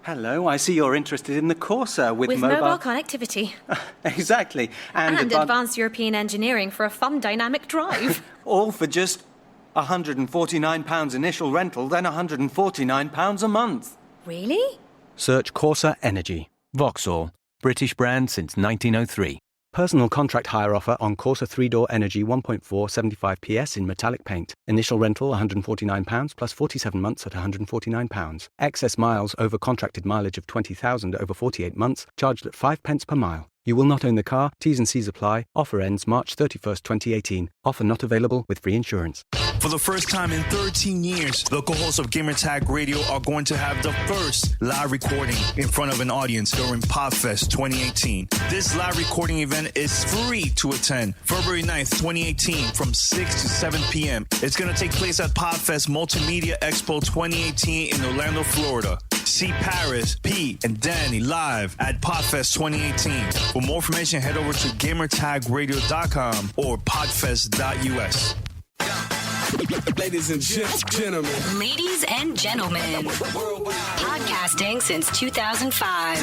Hello, I see you're interested in the Corsa with mobile connectivity. Exactly. And advanced European engineering for a fun dynamic drive. All for just £149 initial rental, then £149 a month. Really? Search Corsa Energy. Vauxhall. British brand since 1903. Personal contract hire offer on Corsa 3-door Energy 1.4 75 PS in metallic paint. Initial rental £149 plus 47 months at £149. Excess miles over contracted mileage of 20,000 over 48 months, charged at 5 pence per mile. You will not own the car. T's and C's apply. Offer ends March 31st, 2018. Offer not available with free insurance. For the first time in 13 years, local hosts of Gamertag Radio are going to have the first live recording in front of an audience during Podfest 2018. This live recording event is free to attend February 9th, 2018 from 6 to 7 p.m. It's going to take place at Podfest Multimedia Expo 2018 in Orlando, Florida. See Paris, Pete, and Danny live at Podfest 2018. For more information, head over to gamertagradio.com or podfest.us. Ladies and gentlemen. Ladies and gentlemen. Podcasting since 2005.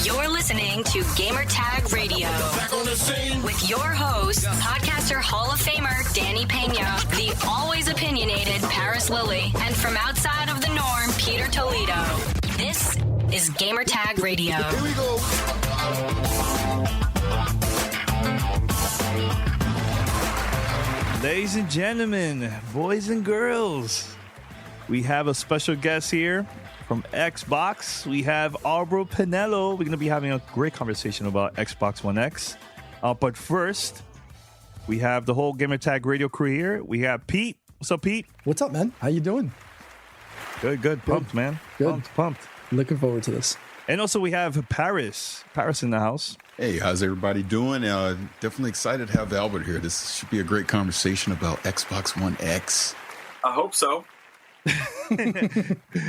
You're listening to Gamertag Radio. With your host, podcaster Hall of Famer Danny Pena, the always opinionated Paris Lilly, and from outside of the norm, Peter Toledo. This is Gamertag Radio. Here we go. Ladies and gentlemen, boys and girls, we have a special guest here from Xbox. We have Arbor Penello. We're going to be having a great conversation about Xbox One X. But first, we have the whole Gamertag Radio crew here. We have Pete. What's up, Pete? What's up, man? How you doing? Good. Pumped, man. Good. Pumped. Looking forward to this. And also we have Paris in the house. Hey, how's everybody doing? Definitely excited to have Albert here. This should be a great conversation about Xbox One X. I hope so.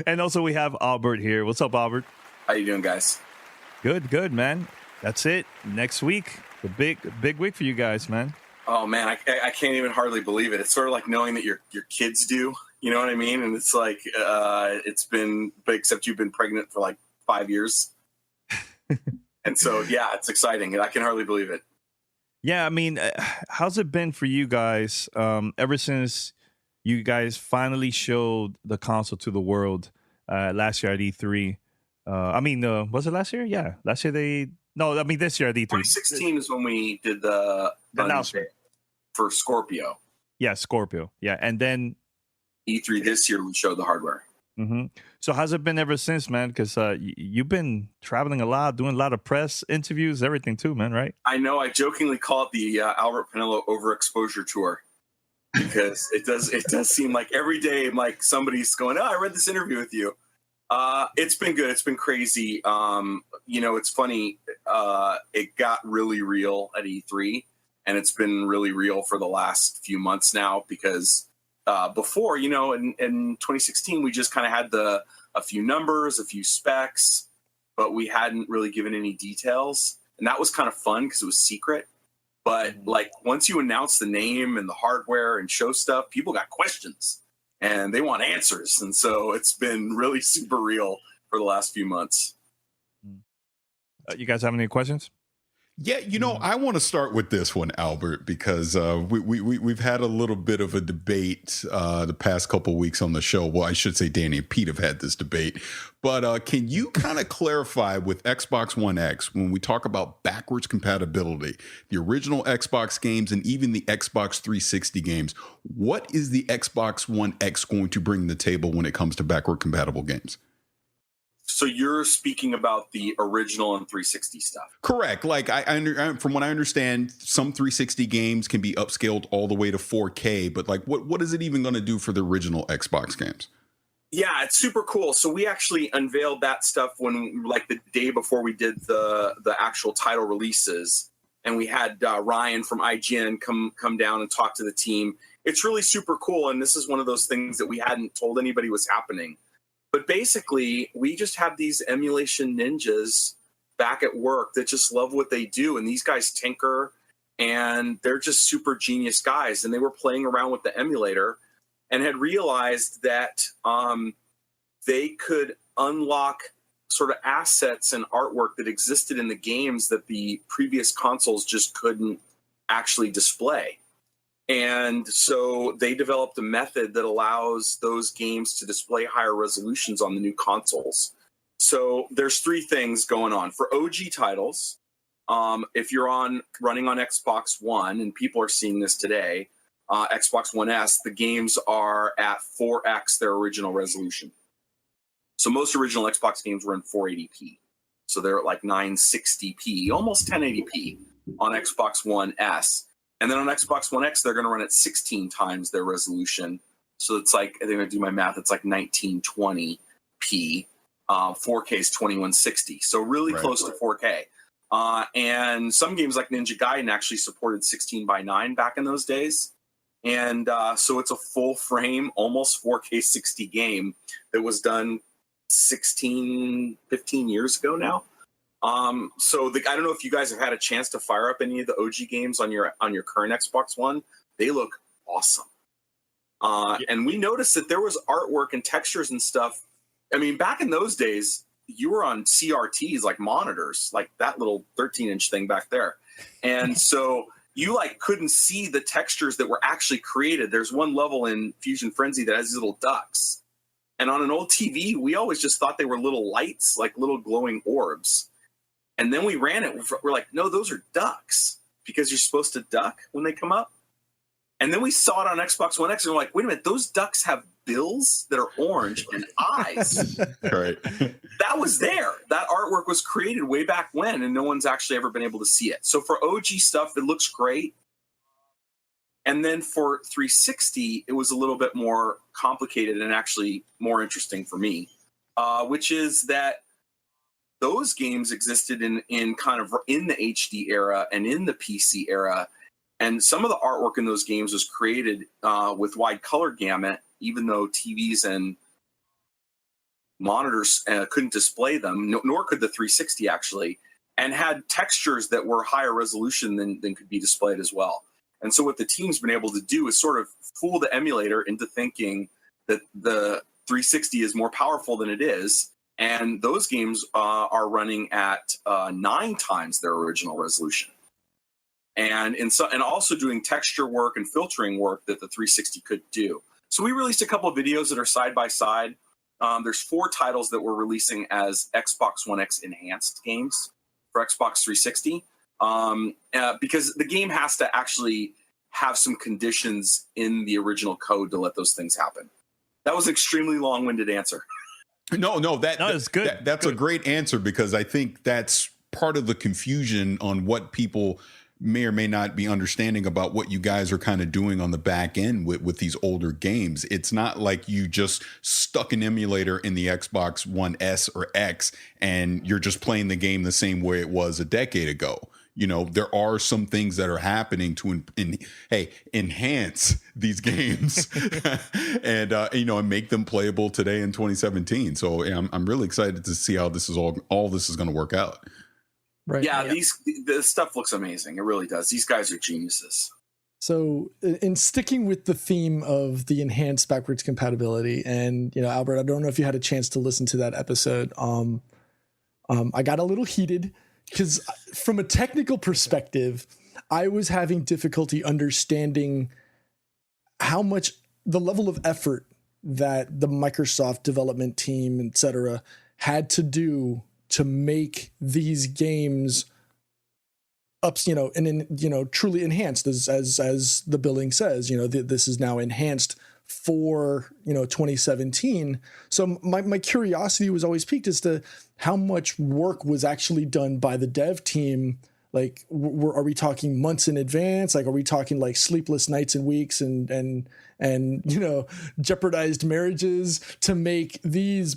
And also we have Albert here. What's up, Albert? How you doing, guys? Good, man. That's it. Next week, the big week for you guys, man. Oh man, I can't even hardly believe it. It's sort of like knowing that your kids do. You know what I mean? And it's like it's been, but except you've been pregnant for like 5 years. And so, yeah, it's exciting. I can hardly believe it. Yeah, I mean, how's it been for you guys ever since you guys finally showed the console to the world last year at E3? Was it last year? Yeah, last year this year at E3. 2016 is when we did the announcement for Scorpio. Yeah, Scorpio. Yeah, and then E3 this year we showed the hardware. Mm-hmm. So how's it been ever since, man? Because you've been traveling a lot, doing a lot of press interviews, everything too, man, right? I know. I jokingly call it the Albert Penello overexposure tour because it does seem like every day like somebody's going, I read this interview with you. It's been good. It's been crazy. It's funny. It got really real at E3, and it's been really real for the last few months now because before, in 2016, we just kind of had a few numbers, a few specs, but we hadn't really given any details. And that was kind of fun because it was secret. But like once you announce the name and the hardware and show stuff, people got questions and they want answers. And so it's been really super real for the last few months. You guys have any questions? Yeah, I want to start with this one, Albert, because we've had a little bit of a debate the past couple of weeks on the show. Well, I should say Danny and Pete have had this debate. But can you kind of clarify with Xbox One X, when we talk about backwards compatibility, the original Xbox games and even the Xbox 360 games, what is the Xbox One X going to bring to the table when it comes to backward compatible games? So you're speaking about the original and 360 stuff. Correct. Like from what I understand, some 360 games can be upscaled all the way to 4K. But like, what is it even going to do for the original Xbox games? Yeah, it's super cool. So we actually unveiled that stuff when, like, the day before we did the actual title releases, and we had Ryan from IGN come down and talk to the team. It's really super cool, and this is one of those things that we hadn't told anybody was happening. But basically, we just have these emulation ninjas back at work that just love what they do. And these guys tinker, and they're just super genius guys. And they were playing around with the emulator and had realized that they could unlock sort of assets and artwork that existed in the games that the previous consoles just couldn't actually display. And so they developed a method that allows those games to display higher resolutions on the new consoles. So there's three things going on. For OG titles, if you're running on Xbox One, and people are seeing this today, Xbox One S, the games are at 4x their original resolution. So most original Xbox games were in 480p. So they're at like 960p, almost 1080p on Xbox One S. And then on Xbox One X, they're going to run at 16 times their resolution. So it's like, I think I do my math, it's like 1920p. 4K is 2160. So really close to 4K. And some games like Ninja Gaiden actually supported 16:9 back in those days. And so it's a full frame, almost 4K 60 game that was done 15 years ago now. So I don't know if you guys have had a chance to fire up any of the OG games on your current Xbox One. They look awesome. And we noticed that there was artwork and textures and stuff. I mean, back in those days, you were on CRTs, like monitors, like that little 13-inch thing back there. And so you like couldn't see the textures that were actually created. There's one level in Fusion Frenzy that has these little ducks. And on an old TV, we always just thought they were little lights, like little glowing orbs. And then we ran it. We're like, no, those are ducks, because you're supposed to duck when they come up. And then we saw it on Xbox One X, and we're like, wait a minute, those ducks have bills that are orange and eyes. Right. That was there. That artwork was created way back when, and no one's actually ever been able to see it. So for OG stuff, it looks great. And then for 360, it was a little bit more complicated and actually more interesting for me, which is that those games existed in kind of in the HD era and in the PC era. And some of the artwork in those games was created with wide color gamut, even though TVs and monitors couldn't display them, nor could the 360 actually, and had textures that were higher resolution than could be displayed as well. And so what the team's been able to do is sort of fool the emulator into thinking that the 360 is more powerful than it is. And those games are running at 9 times their original resolution. And also doing texture work and filtering work that the 360 could do. So we released a couple of videos that are side by side. There's 4 titles that we're releasing as Xbox One X enhanced games for Xbox 360, because the game has to actually have some conditions in the original code to let those things happen. That was an extremely long-winded answer. No, that is good. That's good. A great answer, because I think that's part of the confusion on what people may or may not be understanding about what you guys are kind of doing on the back end with these older games. It's not like you just stuck an emulator in the Xbox One S or X and you're just playing the game the same way it was a decade ago. You know, there are some things that are happening to enhance these games and and make them playable today in 2017. So I'm really excited to see how this is all this is going to work out. Right. Yeah, the stuff looks amazing. It really does. These guys are geniuses. So in sticking with the theme of the enhanced backwards compatibility, and Albert, I don't know if you had a chance to listen to that episode. I got a little heated because from a technical perspective, I was having difficulty understanding how much the level of effort that the Microsoft development team, et cetera, had to do to make these games truly enhanced, as the billing says. This is now enhanced for 2017. So my curiosity was always piqued as to how much work was actually done by the dev team. Like, are we talking months in advance? Like, are we talking like sleepless nights and weeks and jeopardized marriages to make these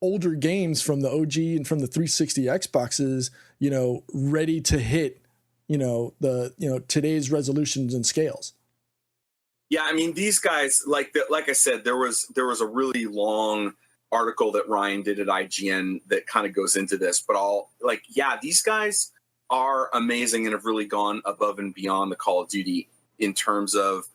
older games from the OG and from the 360 Xboxes, ready to hit, today's resolutions and scales? Yeah, I mean, these guys, like I said, there was a really long article that Ryan did at IGN that kind of goes into this, but these guys are amazing and have really gone above and beyond the Call of Duty in terms of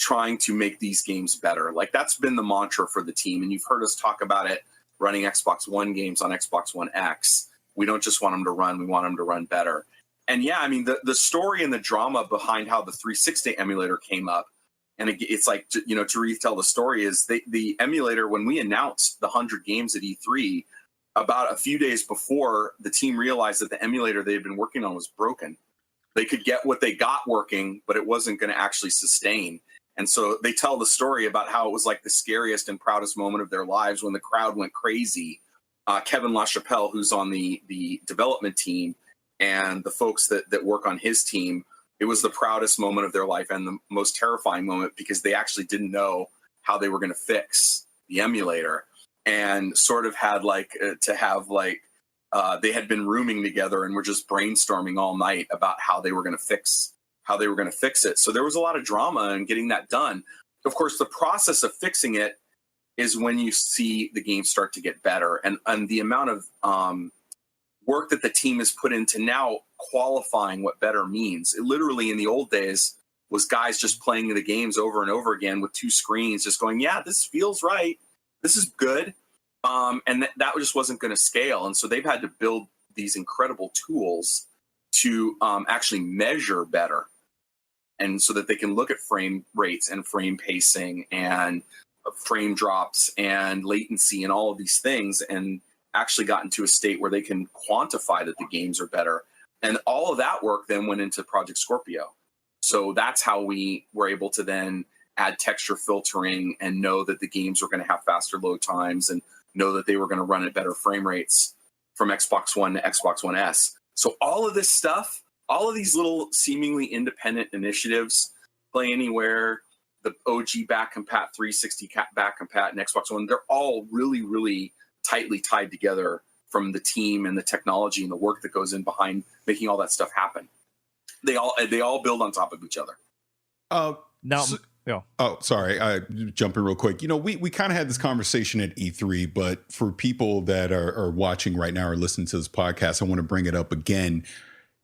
trying to make these games better. Like, that's been the mantra for the team. And you've heard us talk about it running Xbox One games on Xbox One X. We don't just want them to run, we want them to run better. And yeah, I mean, the story and the drama behind how the 360 emulator came up, and it's like, you know, to retell the story, is the emulator, when we announced the 100 games at E3, about a few days before, the team realized that the emulator they had been working on was broken. They could get what they got working, but it wasn't going to actually sustain. And so they tell the story about how it was like the scariest and proudest moment of their lives when the crowd went crazy. Kevin LaChapelle, who's on the development team, and the folks that work on his team, it was the proudest moment of their life and the most terrifying moment, because they actually didn't know how they were going to fix the emulator, and sort of had they had been rooming together and were just brainstorming all night about how they were going to fix it. So there was a lot of drama in getting that done. Of course, the process of fixing it is when you see the game start to get better, and the amount of work that the team has put into now qualifying what better means. It literally, in the old days, was guys just playing the games over and over again with two screens, just going, yeah, this feels right, this is good. And that just wasn't going to scale. And so they've had to build these incredible tools to actually measure better, and so that they can look at frame rates and frame pacing and frame drops and latency and all of these things, and actually got into a state where they can quantify that the games are better. And all of that work then went into Project Scorpio. So that's how we were able to then add texture filtering and know that the games were going to have faster load times, and know that they were going to run at better frame rates from Xbox One to Xbox One S. So all of this stuff, all of these little seemingly independent initiatives, Play Anywhere, the OG back compat, 360 back compat, and Xbox One, they're all really, really tightly tied together from the team and the technology and the work that goes in behind making all that stuff happen. They all build on top of each other. Oh, sorry. I jump in real quick. You know, we kind of had this conversation at E3, but for people that are watching right now or listening to this podcast, I want to bring it up again.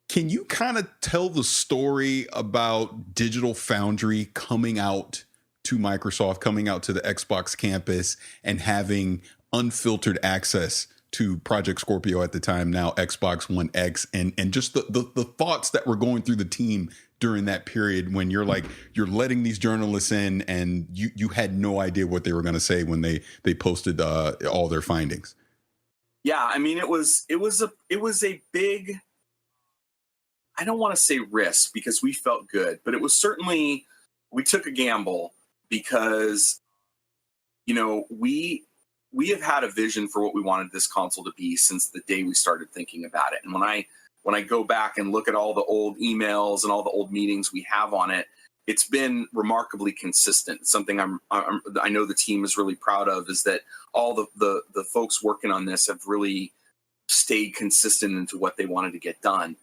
Can you kind of tell the story about Digital Foundry coming out to Microsoft, coming out to the Xbox campus, and having unfiltered access to Project Scorpio at the time, now Xbox One X, and just the thoughts that were going through the team during that period when you're letting these journalists in and you had no idea what they were going to say when they posted all their findings? Yeah, I mean, it was a big, I don't want to say risk, because we felt good, but it was certainly, we took a gamble, because, you know, we have had a vision for what we wanted this console to be since the day we started thinking about it. And when I go back and look at all the old emails and all the old meetings we have on it, it's been remarkably consistent. Something I know the team is really proud of is that all the folks working on this have really stayed consistent into what they wanted to get done,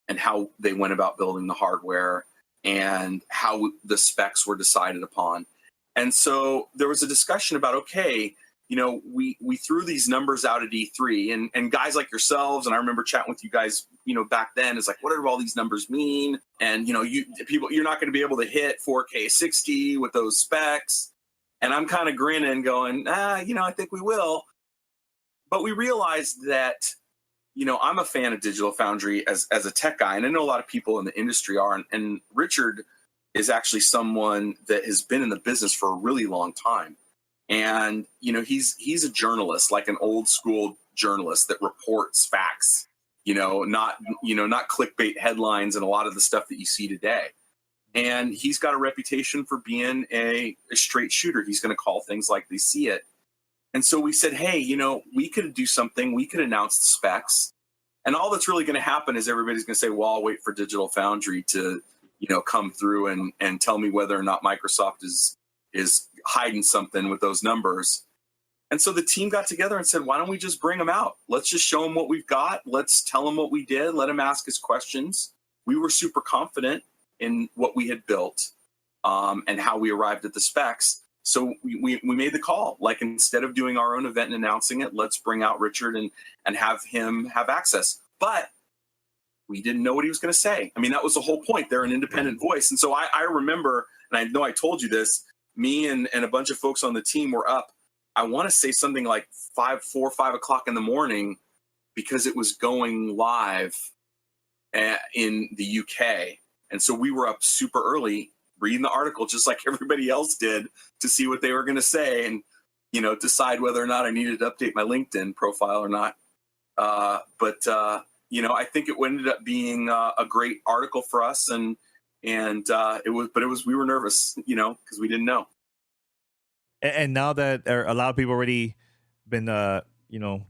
and how they went about building the hardware, and how the specs were decided upon. And so there was a discussion about, okay, you know, we threw these numbers out at E3, and guys like yourselves, and I remember chatting with you guys, you know, back then, is like, what do all these numbers mean? And, you know, you're not going to be able to hit 4K 60 with those specs. And I'm kind of grinning going, you know, I think we will. But we realized that, you know, I'm a fan of Digital Foundry as a tech guy, and I know a lot of people in the industry are, and Richard is actually someone that has been in the business for a really long time. And, you know, he's a journalist, like an old school journalist that reports facts, not clickbait headlines and a lot of the stuff that you see today. And he's got a reputation for being a straight shooter. He's going to call things like they see it. And so we said, hey, you know, we could do something. We could announce the specs. And all that's really going to happen is everybody's going to say, well, I'll wait for Digital Foundry to, you know, come through and tell me whether or not Microsoft is hiding something with those numbers. And so the team got together and said, why don't we just bring them out? Let's just show them what we've got. Let's tell them what we did. Let them ask us questions. We were super confident in what we had built and how we arrived at the specs. So we made the call. Like, instead of doing our own event and announcing it, let's bring out Richard and have him have access. But we didn't know what he was going to say. I mean, that was the whole point. They're an independent voice. And so I remember and I know I told you this, me and a bunch of folks on the team were up, I want to say something like 5 o'clock in the morning, because it was going live in the UK. And so we were up super early reading the article, just like everybody else did, to see what they were going to say and, decide whether or not I needed to update my LinkedIn profile or not. But I think it ended up being a great article for us. And we were nervous, because we didn't know. And now that a lot of people already been,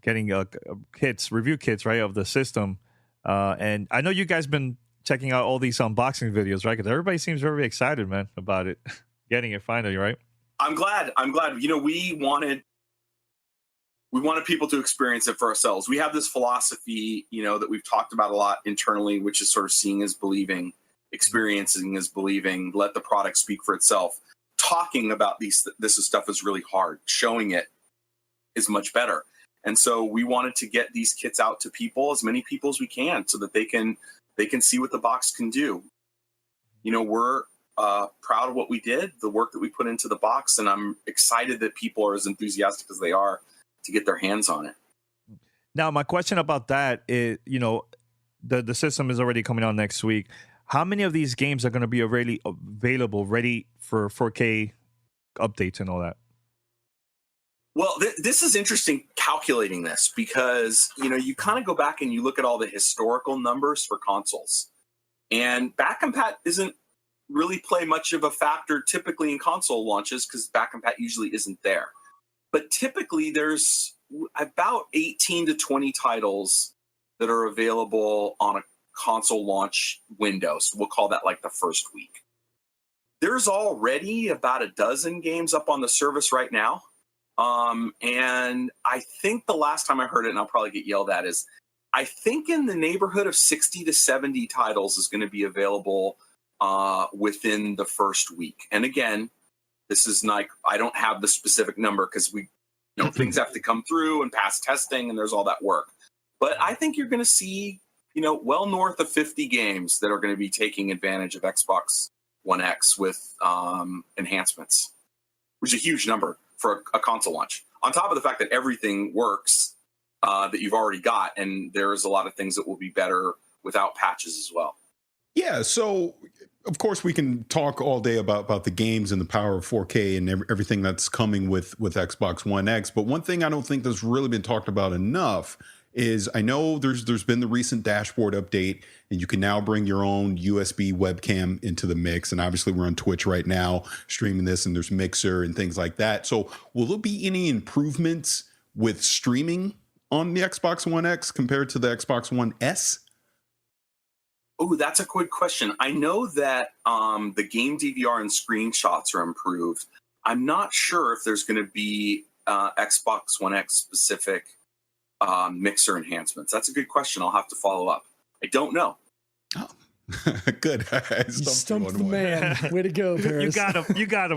getting review kits, right, of the system. And I know you guys been checking out all these unboxing videos, right? Because everybody seems very excited, man, about it, getting it finally, right? I'm glad. We wanted people to experience it for ourselves. We have this philosophy, that we've talked about a lot internally, which is sort of seeing is believing, experiencing is believing, let the product speak for itself. Talking about this stuff is really hard. Showing it is much better. And so we wanted to get these kits out to people, as many people as we can, so that they can see what the box can do. We're proud of what we did, the work that we put into the box, and I'm excited that people are as enthusiastic as they are to get their hands on it. Now, my question about that is, the system is already coming out next week. How many of these games are going to be already available, ready for 4K updates and all that? Well, this is interesting calculating this, because, you kind of go back and you look at all the historical numbers for consoles, and back compat isn't really play much of a factor typically in console launches, because back compat usually isn't there. But typically there's about 18 to 20 titles that are available on a console launch window. So we'll call that like the first week. There's already about a dozen games up on the service right now. And I think the last time I heard it, and I'll probably get yelled at, is I think in the neighborhood of 60 to 70 titles is going to be available within the first week. And again, this is like, I don't have the specific number, because things have to come through and pass testing, and there's all that work. But I think you're going to see, well north of 50 games that are going to be taking advantage of Xbox One X with enhancements, which is a huge number for a console launch. On top of the fact that everything works that you've already got, and there's a lot of things that will be better without patches as well. Yeah, so of course we can talk all day about the games and the power of 4K and everything that's coming with Xbox One X. But one thing I don't think that's really been talked about enough is, I know there's been the recent dashboard update, and you can now bring your own USB webcam into the mix. And obviously we're on Twitch right now streaming this, and there's Mixer and things like that. So will there be any improvements with streaming on the Xbox One X compared to the Xbox One S? Oh, that's a good question. I know that the game DVR and screenshots are improved. I'm not sure if there's going to be Xbox One X specific Mixer enhancements. That's a good question. I'll have to follow up. I don't know. Oh, good. You stumped the man. Way to go, Paris. You got him. You got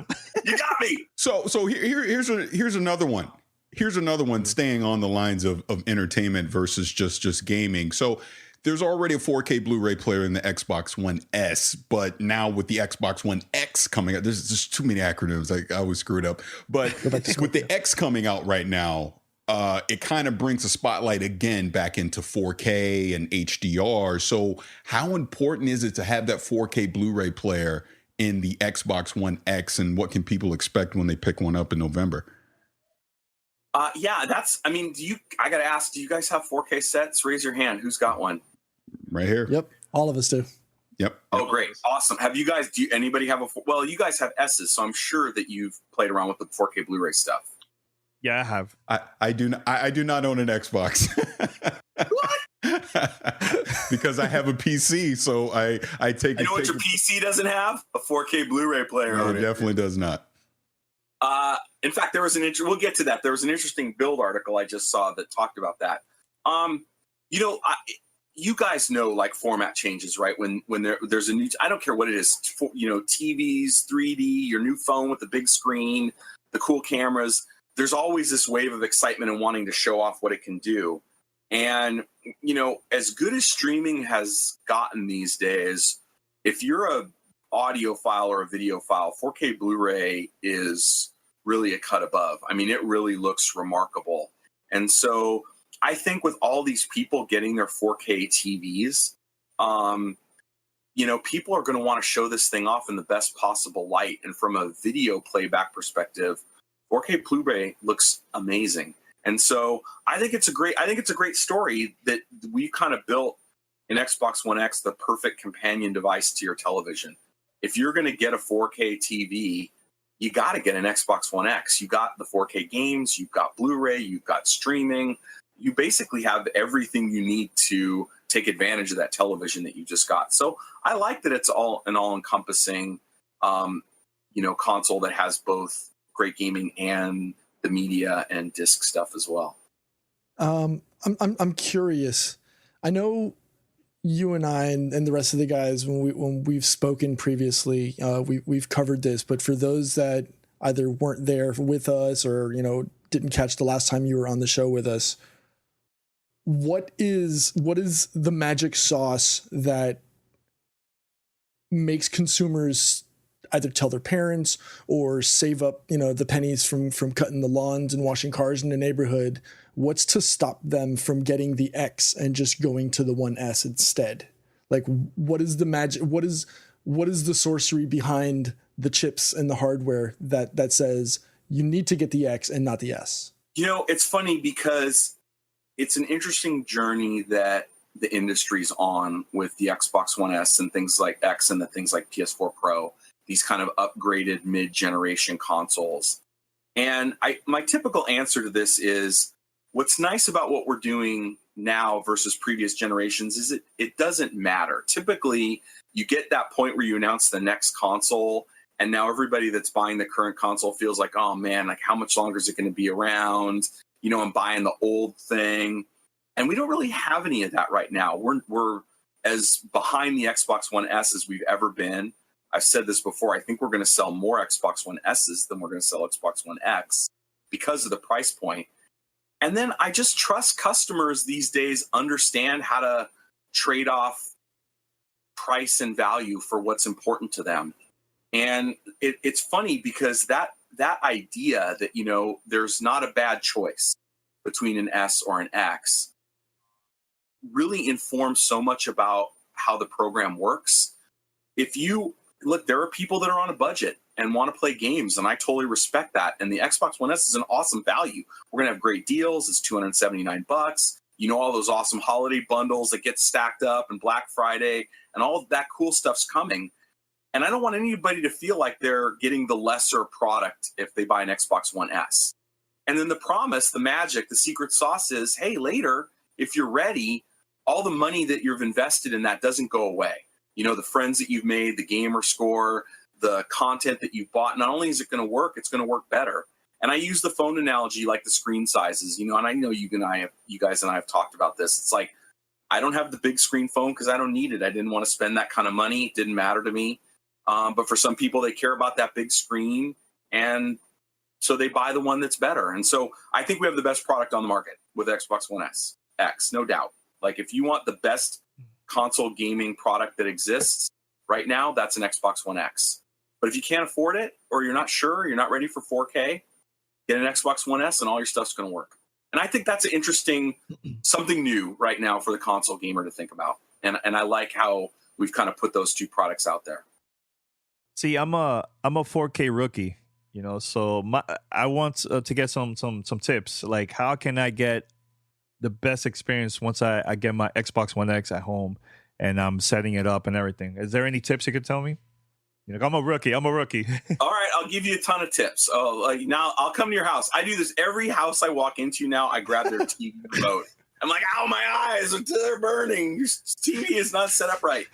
me. So here's another one. Here's another one, staying on the lines of entertainment versus just gaming. So there's already a 4K Blu-ray player in the Xbox One S, but now with the Xbox One X coming out, there's just too many acronyms. I always screw it up. But with the X coming out right now, it kind of brings the spotlight again back into 4K and HDR. So how important is it to have that 4K Blu-ray player in the Xbox One X, and what can people expect when they pick one up in November? Yeah, I got to ask, do you guys have 4K sets? Raise your hand. Who's got one? Right here. Yep. All of us do. Yep. Oh, great. Awesome. Have you guys, anybody have well, you guys have S's, so I'm sure that you've played around with the 4K Blu-ray stuff. Yeah, I have. I do not own an Xbox. What? Because I have a PC, so I take. You know what your PC doesn't have? A 4K Bluray player. No, it definitely does not. In fact, there was we'll get to that. There was an interesting build article I just saw that talked about that. You guys know, like, format changes, right? When there's a new, I don't care what it is, TVs, 3D, your new phone with the big screen, the cool cameras. There's always this wave of excitement and wanting to show off what it can do. And, as good as streaming has gotten these days, if you're a audio file or a video file, 4K Blu-ray is really a cut above. I mean, it really looks remarkable. And so I think with all these people getting their 4K TVs, people are going to want to show this thing off in the best possible light. And from a video playback perspective, 4K Blu-ray looks amazing. And so I think it's a great story that we kind of built in Xbox One X, the perfect companion device to your television. If you're going to get a 4K TV, you got to get an Xbox One X. You got the 4K games, you've got Blu-ray, you've got streaming. You basically have everything you need to take advantage of that television that you just got. So I like that it's an all-encompassing, console that has both great gaming and the media and disc stuff as well. I'm curious. I know you and I and the rest of the guys, when we've spoken previously, we've covered this. But for those that either weren't there with us or didn't catch the last time you were on the show with us, what is the magic sauce that makes consumers either tell their parents or save up the pennies from cutting the lawns and washing cars in the neighborhood? What's to stop them from getting the X and just going to the 1S instead? Like, what is the magic? What is the sorcery behind the chips and the hardware that says you need to get the X and not the S? It's funny because it's an interesting journey that the industry's on with the Xbox One S and things like X and the things like PS4 Pro, these kind of upgraded mid-generation consoles. And my typical answer to this is, what's nice about what we're doing now versus previous generations is it doesn't matter. Typically, you get that point where you announce the next console, and now everybody that's buying the current console feels like, oh man, like how much longer is it going to be around? I'm buying the old thing. And we don't really have any of that right now. We're as behind the Xbox One S as we've ever been. I've said this before. I think we're going to sell more Xbox One S's than we're going to sell Xbox One X because of the price point. And then I just trust customers these days understand how to trade off price and value for what's important to them. And it's funny because that idea that, there's not a bad choice between an S or an X really informs so much about how the program works. If you look, there are people that are on a budget and want to play games, and I totally respect that. And the Xbox One S is an awesome value. We're going to have great deals. It's $279. All those awesome holiday bundles that get stacked up and Black Friday and all of that cool stuff's coming. And I don't want anybody to feel like they're getting the lesser product if they buy an Xbox One S. And then the promise, the magic, the secret sauce is, hey, later, if you're ready, all the money that you've invested in that doesn't go away. The friends that you've made, the gamer score, the content that you've bought, not only is it going to work, it's going to work better. And I use the phone analogy like the screen sizes, and I know you guys and I have talked about this. It's like, I don't have the big screen phone because I don't need it. I didn't want to spend that kind of money. It didn't matter to me. But for some people, they care about that big screen, and so they buy the one that's better. And so I think we have the best product on the market with Xbox One X, no doubt. Like, if you want the best console gaming product that exists right now, that's an Xbox One X. But if you can't afford it, or you're not sure, you're not ready for 4K, get an Xbox One S and all your stuff's going to work. And I think that's an interesting, something new right now for the console gamer to think about. And I like how we've kind of put those two products out there. See, I'm a 4K rookie, so I want to get some tips. Like, how can I get the best experience once I get my Xbox One X at home and I'm setting it up and everything? Is there any tips you could tell me? I'm a rookie. All right, I'll give you a ton of tips. Now I'll come to your house. I do this every house I walk into now. I grab their TV remote. I'm like, ow, my eyes, they're burning. Your TV is not set up right.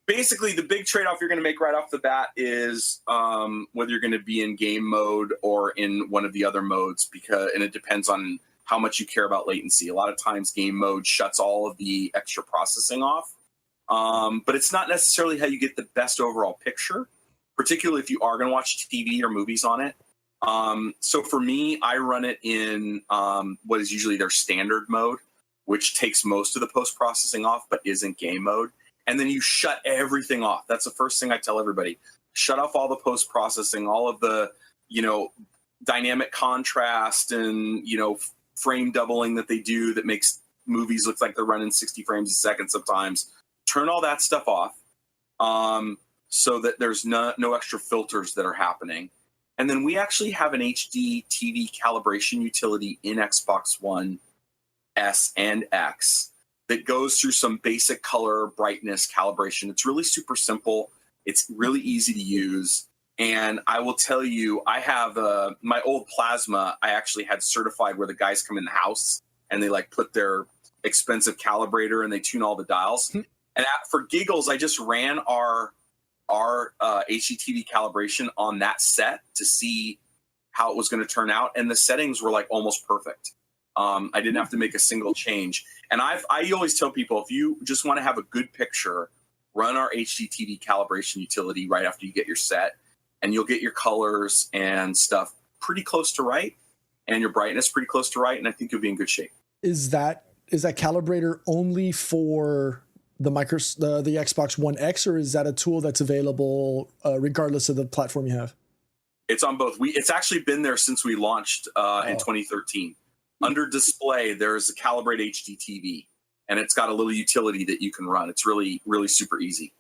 Basically, the big trade-off you're going to make right off the bat is whether you're going to be in game mode or in one of the other modes, and it depends on how much you care about latency. A lot of times game mode shuts all of the extra processing off, but it's not necessarily how you get the best overall picture, particularly if you are going to watch TV or movies on it. So for me, I run it in what is usually their standard mode, which takes most of the post-processing off but isn't game mode. and then you shut everything off. That's the first thing I tell everybody. Shut off all the post-processing, all of the, dynamic contrast and, frame doubling that they do that makes movies look like they're running 60 frames a second sometimes. Turn all that stuff off so that there's no extra filters that are happening. And then we actually have an HD TV calibration utility in Xbox One S and X that goes through some basic color brightness calibration. It's really super simple. It's really easy to use. And I will tell you, I have my old plasma, I actually had certified where the guys come in the house and they like put their expensive calibrator and they tune all the dials. And for giggles, I just ran our HDTV calibration on that set to see how it was going to turn out. And the settings were like almost perfect. I didn't have to make a single change. And I always tell people, if you just want to have a good picture, run our HDTV calibration utility right after you get your set. And you'll get your colors and stuff pretty close to right, and your brightness pretty close to right, and I think you'll be in good shape. Is that calibrator only for the Xbox One X, or is that a tool that's available regardless of the platform you have? It's on both. It's actually been there since we launched in 2013. Under display, there's a Calibrate HD TV, and it's got a little utility that you can run. It's really, really super easy.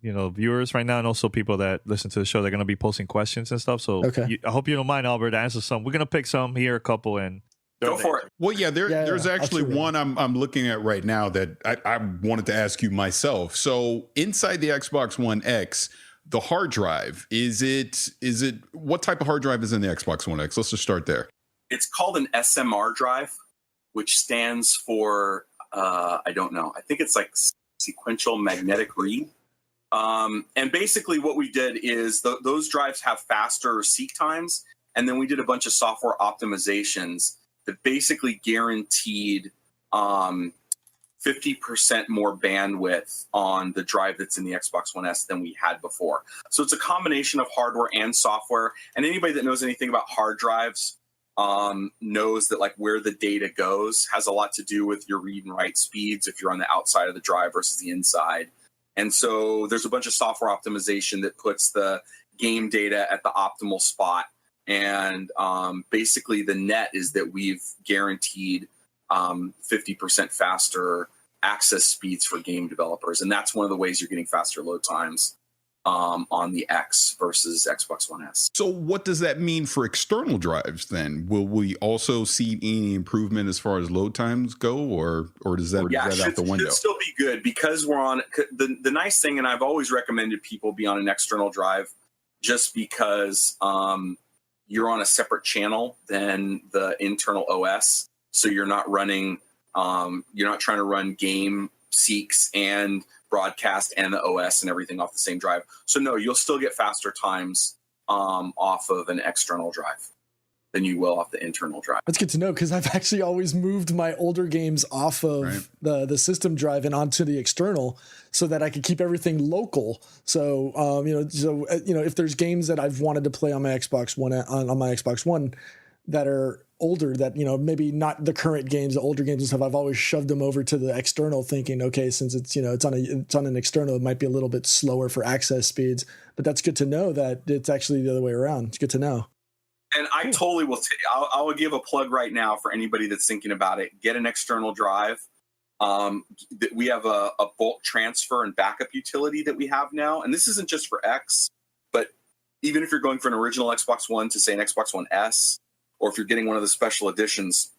Viewers right now and also people that listen to the show, they're going to be posting questions and stuff. So I hope you don't mind, Albert, to answer some. We're going to pick some here, a couple, and go for it. Well, there's actually one I'm looking at right now that I wanted to ask you myself. So inside the Xbox One X, the hard drive, is it what type of hard drive is in the Xbox One X? Let's just start there. It's called an SMR drive, which stands for, I don't know. I think it's like sequential magnetic read. And basically what we did is those drives have faster seek times. And then we did a bunch of software optimizations that basically guaranteed 50% more bandwidth on the drive that's in the Xbox One S than we had before. So it's a combination of hardware and software. And anybody that knows anything about hard drives knows that like where the data goes has a lot to do with your read and write speeds if you're on the outside of the drive versus the inside. And so there's a bunch of software optimization that puts the game data at the optimal spot. And basically the net is that we've guaranteed 50% faster access speeds for game developers. And that's one of the ways you're getting faster load times on the X versus Xbox One S. So what does that mean for external drives then? Will we also see any improvement as far as load times go, or is that, is that out the window? It should still be good because we're on the nice thing, and I've always recommended people be on an external drive just because you're on a separate channel than the internal OS. So you're not running, you're not trying to run game seeks and broadcast and the OS and everything off the same drive. So no, you'll still get faster times off of an external drive than you will off the internal drive. That's good to know, because I've actually always moved my older games off of the system drive and onto the external so that I could keep everything local. So if there's games that I've wanted to play on my Xbox One on my Xbox One that are older, that maybe not the current games, the older games and stuff, I've always shoved them over to the external, thinking, okay, since it's it's on an external, it might be a little bit slower for access speeds. But that's good to know that it's actually the other way around. It's good to know. And I totally will. I will give a plug right now for anybody that's thinking about it. Get an external drive. We have a bulk transfer and backup utility that we have now, and this isn't just for X, but even if you're going for an original Xbox One to say an Xbox One S, or if you're getting one of the special editions,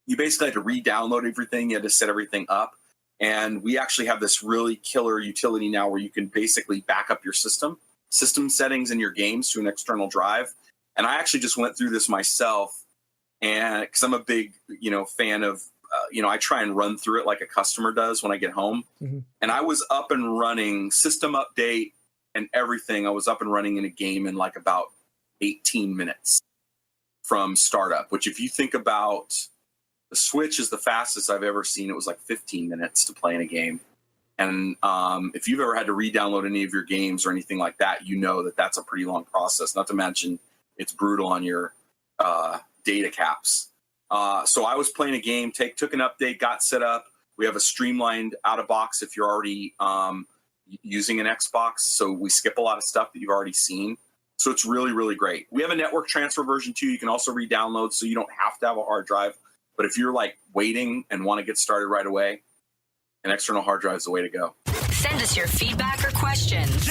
you basically had to re-download everything. You had to set everything up. And we actually have this really killer utility now where you can basically back up your system settings in your games to an external drive. And I actually just went through this myself, and because I'm a big, fan of, I try and run through it like a customer does when I get home. Mm-hmm. And I was up and running, system update and everything. I was up and running in a game in like about 18 minutes. From startup, which if you think about the Switch is the fastest I've ever seen. It was like 15 minutes to play in a game. And if you've ever had to re-download any of your games or anything like that, that's a pretty long process, not to mention it's brutal on your data caps. So I was playing a game, took an update, got set up, We have a streamlined out of box if you're already using an Xbox. So we skip a lot of stuff that you've already seen. So it's really, really great. We have a network transfer version too. You can also re-download, so you don't have to have a hard drive. But if you're like waiting and want to get started right away, an external hard drive is the way to go. Send us your feedback or questions.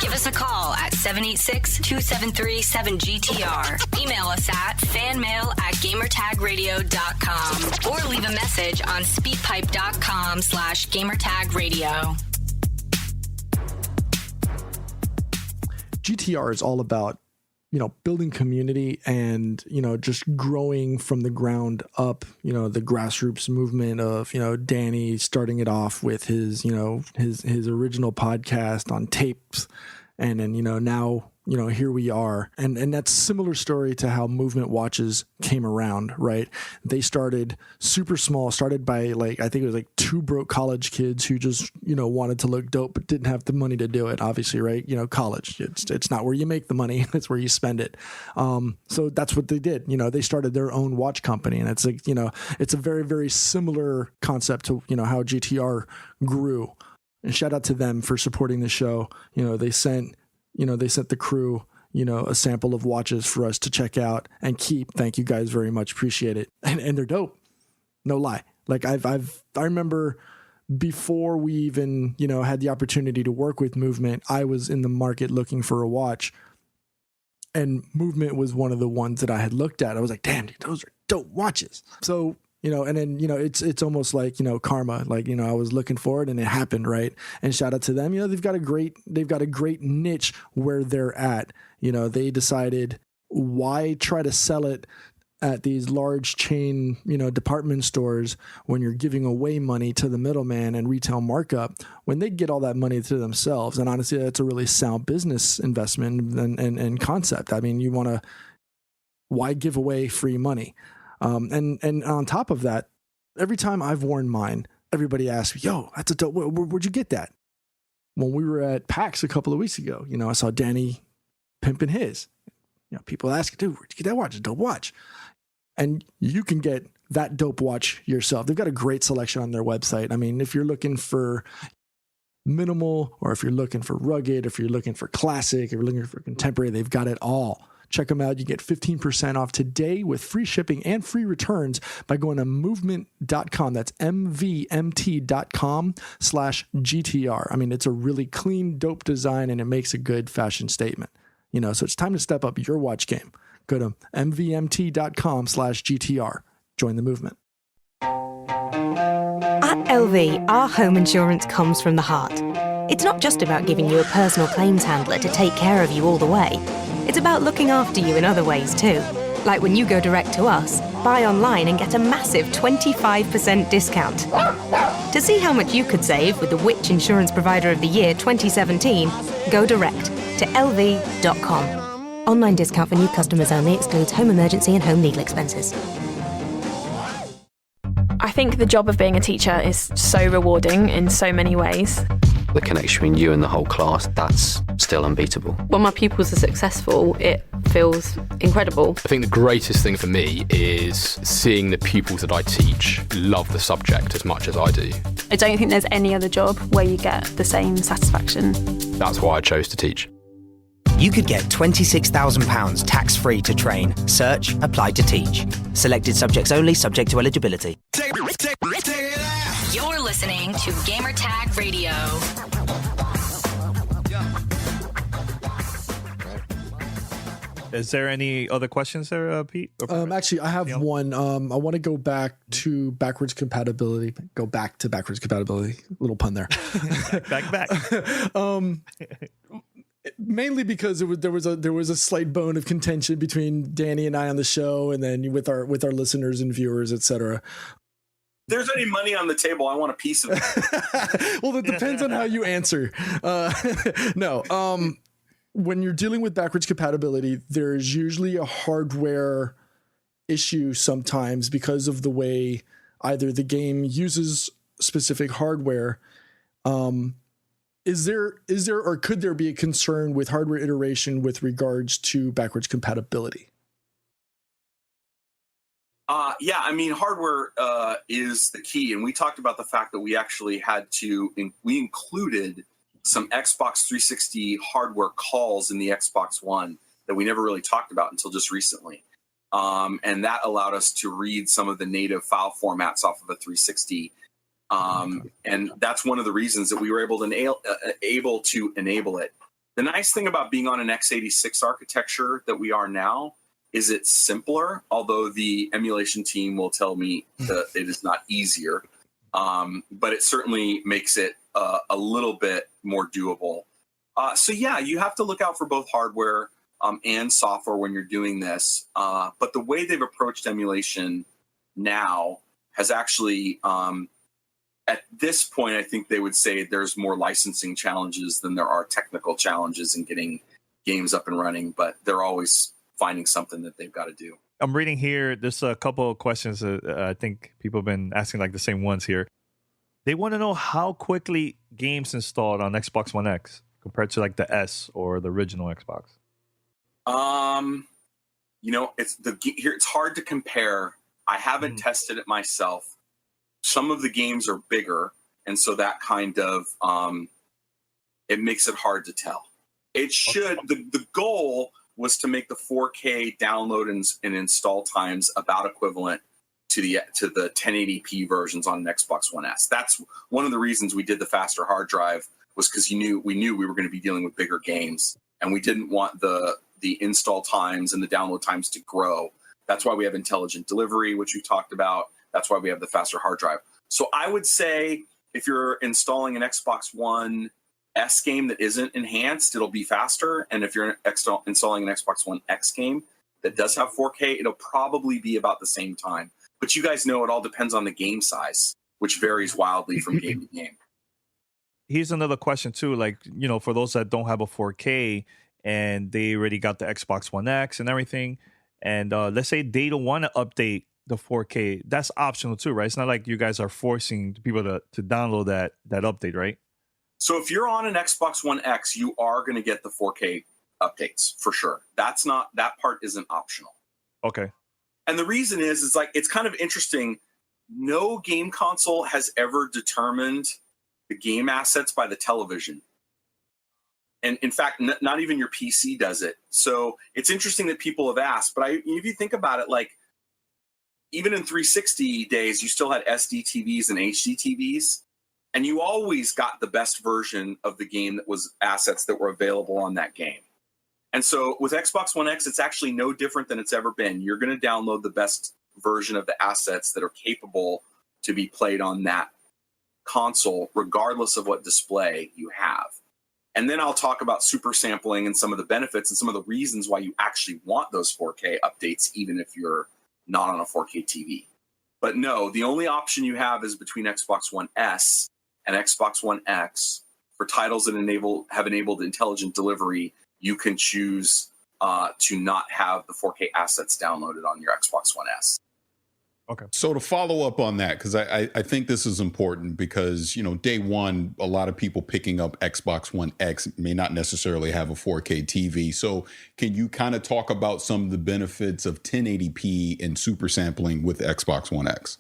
Give us a call at 786-273-7GTR. Email us at fanmail@gamertagradio.com or leave a message on speakpipe.com/gamertagradio. GTR is all about, building community and, just growing from the ground up, the grassroots movement of, Danny starting it off with his, his original podcast on tapes. And then, now, here we are. And that's similar story to how Movement Watches came around, right? They started super small, started by I think it was 2 broke college kids who just, wanted to look dope, but didn't have the money to do it, obviously, right? College, it's not where you make the money, it's where you spend it. So that's what they did. They started their own watch company, and it's it's a very, very similar concept to, how GTR grew. And shout out to them for supporting the show. They sent the crew, a sample of watches for us to check out and keep. Thank you guys very much. Appreciate it. And they're dope. No lie. I remember before we even, had the opportunity to work with Movement, I was in the market looking for a watch, and Movement was one of the ones that I had looked at. I was like, damn, dude, those are dope watches. So, and then, it's almost like, karma, I was looking for it and it happened. Right. And shout out to them. They've got a great niche where they're at. They decided, why try to sell it at these large chain, department stores when you're giving away money to the middleman and retail markup when they get all that money to themselves. And honestly, that's a really sound business investment and concept. I mean, why give away free money? And on top of that, every time I've worn mine, everybody asks me, yo, that's a dope. Where'd you get that? When we were at PAX a couple of weeks ago, I saw Danny pimping his. People ask, dude, where'd you get that watch? It's a dope watch. And you can get that dope watch yourself. They've got a great selection on their website. I mean, if you're looking for minimal, or if you're looking for rugged, if you're looking for classic, if you're looking for contemporary, they've got it all. Check them out. You get 15% off today with free shipping and free returns by going to movement.com. That's mvmt.com/GTR. I mean, it's a really clean, dope design, and it makes a good fashion statement. So it's time to step up your watch game. Go to mvmt.com/GTR. Join the movement. At LV, our home insurance comes from the heart. It's not just about giving you a personal claims handler to take care of you all the way. It's about looking after you in other ways too. Like when you go direct to us, buy online and get a massive 25% discount. To see how much you could save with the Which Insurance Provider of the Year 2017, go direct to lv.com. Online discount for new customers only, excludes home emergency and home legal expenses. I think the job of being a teacher is so rewarding in so many ways. The connection between you and the whole class, that's still unbeatable. When my pupils are successful, it feels incredible. I think the greatest thing for me is seeing the pupils that I teach love the subject as much as I do. I don't think there's any other job where you get the same satisfaction. That's why I chose to teach. You could get £26,000 tax-free to train. Search Applied to Teach. Selected subjects only, subject to eligibility. You're listening to Gamertag Radio. Is there any other questions there, Pete? Actually, I have one. I want to go back to backwards compatibility. Go back to backwards compatibility. Little pun there. back. Mainly because there was a slight bone of contention between Danny and I on the show, and then with our listeners and viewers, etc. If there's any money on the table, I want a piece of it. Well, it depends on how you answer. No. When you're dealing with backwards compatibility, there's usually a hardware issue sometimes because of the way either the game uses specific hardware. Is there or could there be a concern with hardware iteration with regards to backwards compatibility? Yeah, I mean, hardware is the key, and we talked about the fact that we actually had to we included some Xbox 360 hardware calls in the Xbox One that we never really talked about until just recently, and that allowed us to read some of the native file formats off of a 360, and that's one of the reasons that we were able to enable it. The nice thing about being on an x86 architecture that we are now is it's simpler, although the emulation team will tell me that it is not easier. But it certainly makes it a little bit more doable. So yeah, you have to look out for both hardware and software when you're doing this. But the way they've approached emulation now has actually, at this point, I think they would say there's more licensing challenges than there are technical challenges in getting games up and running, but they're always finding something that they've got to do. I'm reading here. There's a couple of questions I think people have been asking, like the same ones here. They want to know how quickly games installed on Xbox One X compared to like the S or the original Xbox. It's hard to compare. I haven't tested it myself. Some of the games are bigger, and so that kind of it makes it hard to tell. It should. The goal was to make the 4K download and install times about equivalent to the 1080p versions on an Xbox One S. That's one of the reasons we did the faster hard drive, was because we knew we were going to be dealing with bigger games, and we didn't want the install times and the download times to grow. That's why we have intelligent delivery, which we talked about. That's why we have the faster hard drive. So I would say if you're installing an Xbox One S game that isn't enhanced, it'll be faster. And if you're installing an Xbox One X game that does have 4K, it'll probably be about the same time. But you guys know it all depends on the game size, which varies wildly from game to game. Here's another question too. Like, for those that don't have a 4K and they already got the Xbox One X and everything, and let's say they don't want to update the 4K, that's optional too, right? It's not like you guys are forcing people to download that update, right? So if you're on an Xbox One X, you are going to get the 4K updates for sure. That part isn't optional. Okay. And the reason is it's kind of interesting. No game console has ever determined the game assets by the television. And in fact, not even your PC does it. So it's interesting that people have asked, but if you think about it, like even in 360 days, you still had SD TVs and HD TVs. And you always got the best version of the game that was assets that were available on that game. And so with Xbox One X, it's actually no different than it's ever been. You're going to download the best version of the assets that are capable to be played on that console, regardless of what display you have. And then I'll talk about super sampling and some of the benefits and some of the reasons why you actually want those 4K updates, even if you're not on a 4K TV. But no, the only option you have is between Xbox One S and Xbox One X. For titles that have enabled intelligent delivery, you can choose to not have the 4K assets downloaded on your Xbox One S. Okay. So to follow up on that, because I think this is important, because day one, a lot of people picking up Xbox One X may not necessarily have a 4K TV. So can you kind of talk about some of the benefits of 1080p and super sampling with Xbox One X?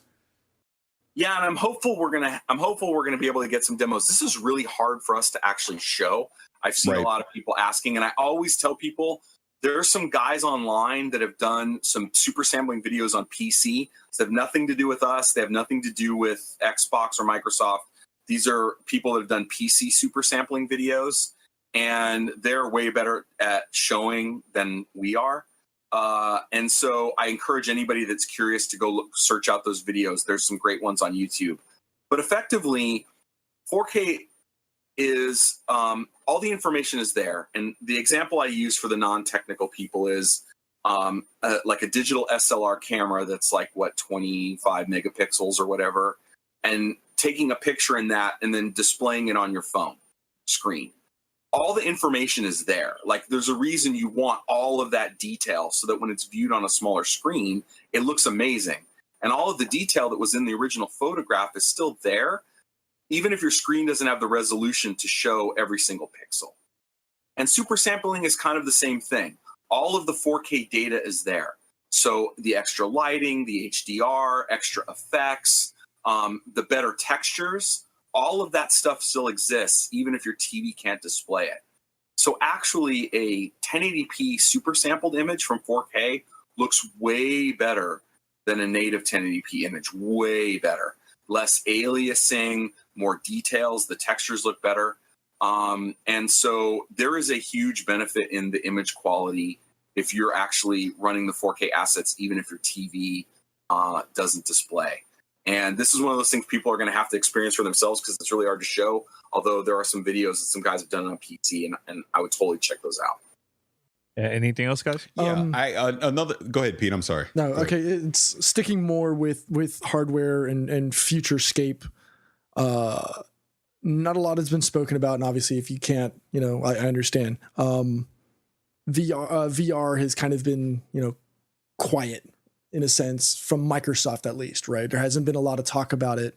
Yeah, and I'm hopeful we're gonna be able to get some demos. This is really hard for us to actually show. I've seen a lot of people asking, and I always tell people there are some guys online that have done some super sampling videos on PC. So they have nothing to do with us. They have nothing to do with Xbox or Microsoft. These are people that have done PC super sampling videos, and they're way better at showing than we are. And so I encourage anybody that's curious to go search out those videos. There's some great ones on YouTube. But effectively, 4K is all the information is there. And the example I use for the non-technical people is like a digital SLR camera that's 25 megapixels or whatever, and taking a picture in that and then displaying it on your phone screen. All the information is there. There's a reason you want all of that detail so that when it's viewed on a smaller screen, it looks amazing. And all of the detail that was in the original photograph is still there, even if your screen doesn't have the resolution to show every single pixel. And super sampling is kind of the same thing. All of the 4K data is there. So the extra lighting, the HDR, extra effects, the better textures, all of that stuff still exists, even if your TV can't display it. So actually a 1080p super sampled image from 4K looks way better than a native 1080p image, way better. Less aliasing, more details, the textures look better. And so there is a huge benefit in the image quality if you're actually running the 4K assets, even if your TV doesn't display. And this is one of those things people are going to have to experience for themselves because it's really hard to show, although there are some videos that some guys have done on PC, and I would totally check those out. Anything else, guys? Yeah, another. Go ahead, Pete. I'm sorry. No, okay. It's sticking more with hardware and futurescape. Not a lot has been spoken about, and obviously, if you can't, I understand. VR has kind of been, quiet in a sense from Microsoft, at least, right? There hasn't been a lot of talk about it.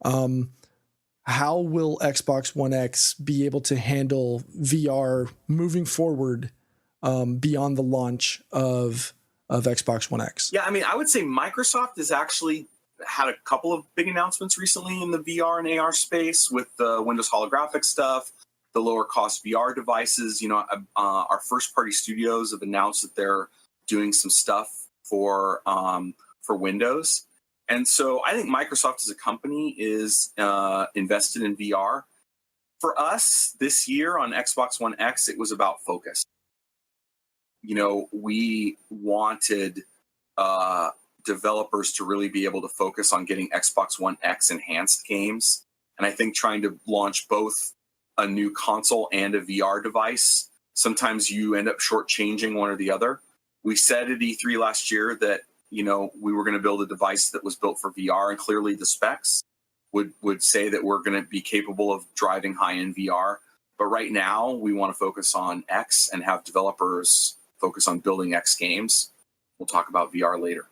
How will Xbox One X be able to handle VR moving forward beyond the launch of Xbox One X? Yeah, I mean, I would say Microsoft has actually had a couple of big announcements recently in the VR and AR space with the Windows holographic stuff, the lower cost VR devices. Our first party studios have announced that they're doing some stuff for Windows. And so I think Microsoft as a company is invested in VR. For us this year on Xbox One X, it was about focus. We wanted developers to really be able to focus on getting Xbox One X enhanced games. And I think trying to launch both a new console and a VR device, sometimes you end up shortchanging one or the other. We said at E3 last year that, we were going to build a device that was built for VR, and clearly the specs would say that we're going to be capable of driving high-end VR. But right now, we want to focus on X and have developers focus on building X games. We'll talk about VR later.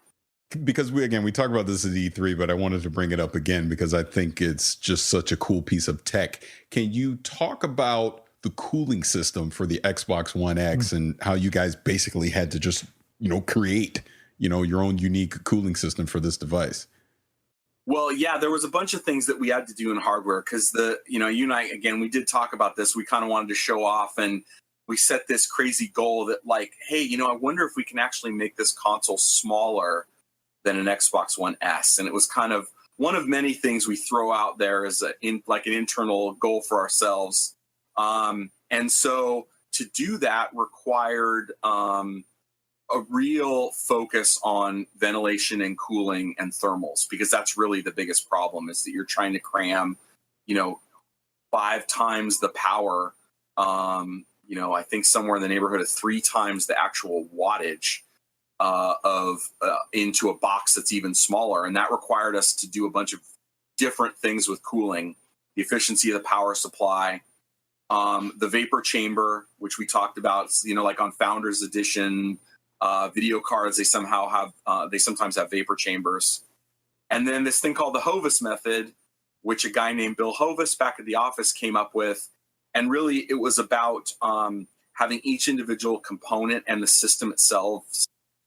Because we talked about this at E3, but I wanted to bring it up again because I think it's just such a cool piece of tech. Can you talk about the cooling system for the Xbox One X and how you guys basically had to just, create, your own unique cooling system for this device? Well, yeah, there was a bunch of things that we had to do in hardware because you and I, again, we did talk about this. We kind of wanted to show off, and we set this crazy goal that hey, I wonder if we can actually make this console smaller than an Xbox One S. And it was kind of one of many things we throw out there as an internal goal for ourselves. And so to do that required a real focus on ventilation and cooling and thermals, because that's really the biggest problem, is that you're trying to cram, 5 times the power, I think somewhere in the neighborhood of 3 times the actual wattage into a box that's even smaller. And that required us to do a bunch of different things with cooling, the efficiency of the power supply, the vapor chamber, which we talked about, like on Founders Edition video cards, they sometimes have vapor chambers. And then this thing called the Hovis method, which a guy named Bill Hovis back at the office came up with. And really it was about having each individual component and the system itself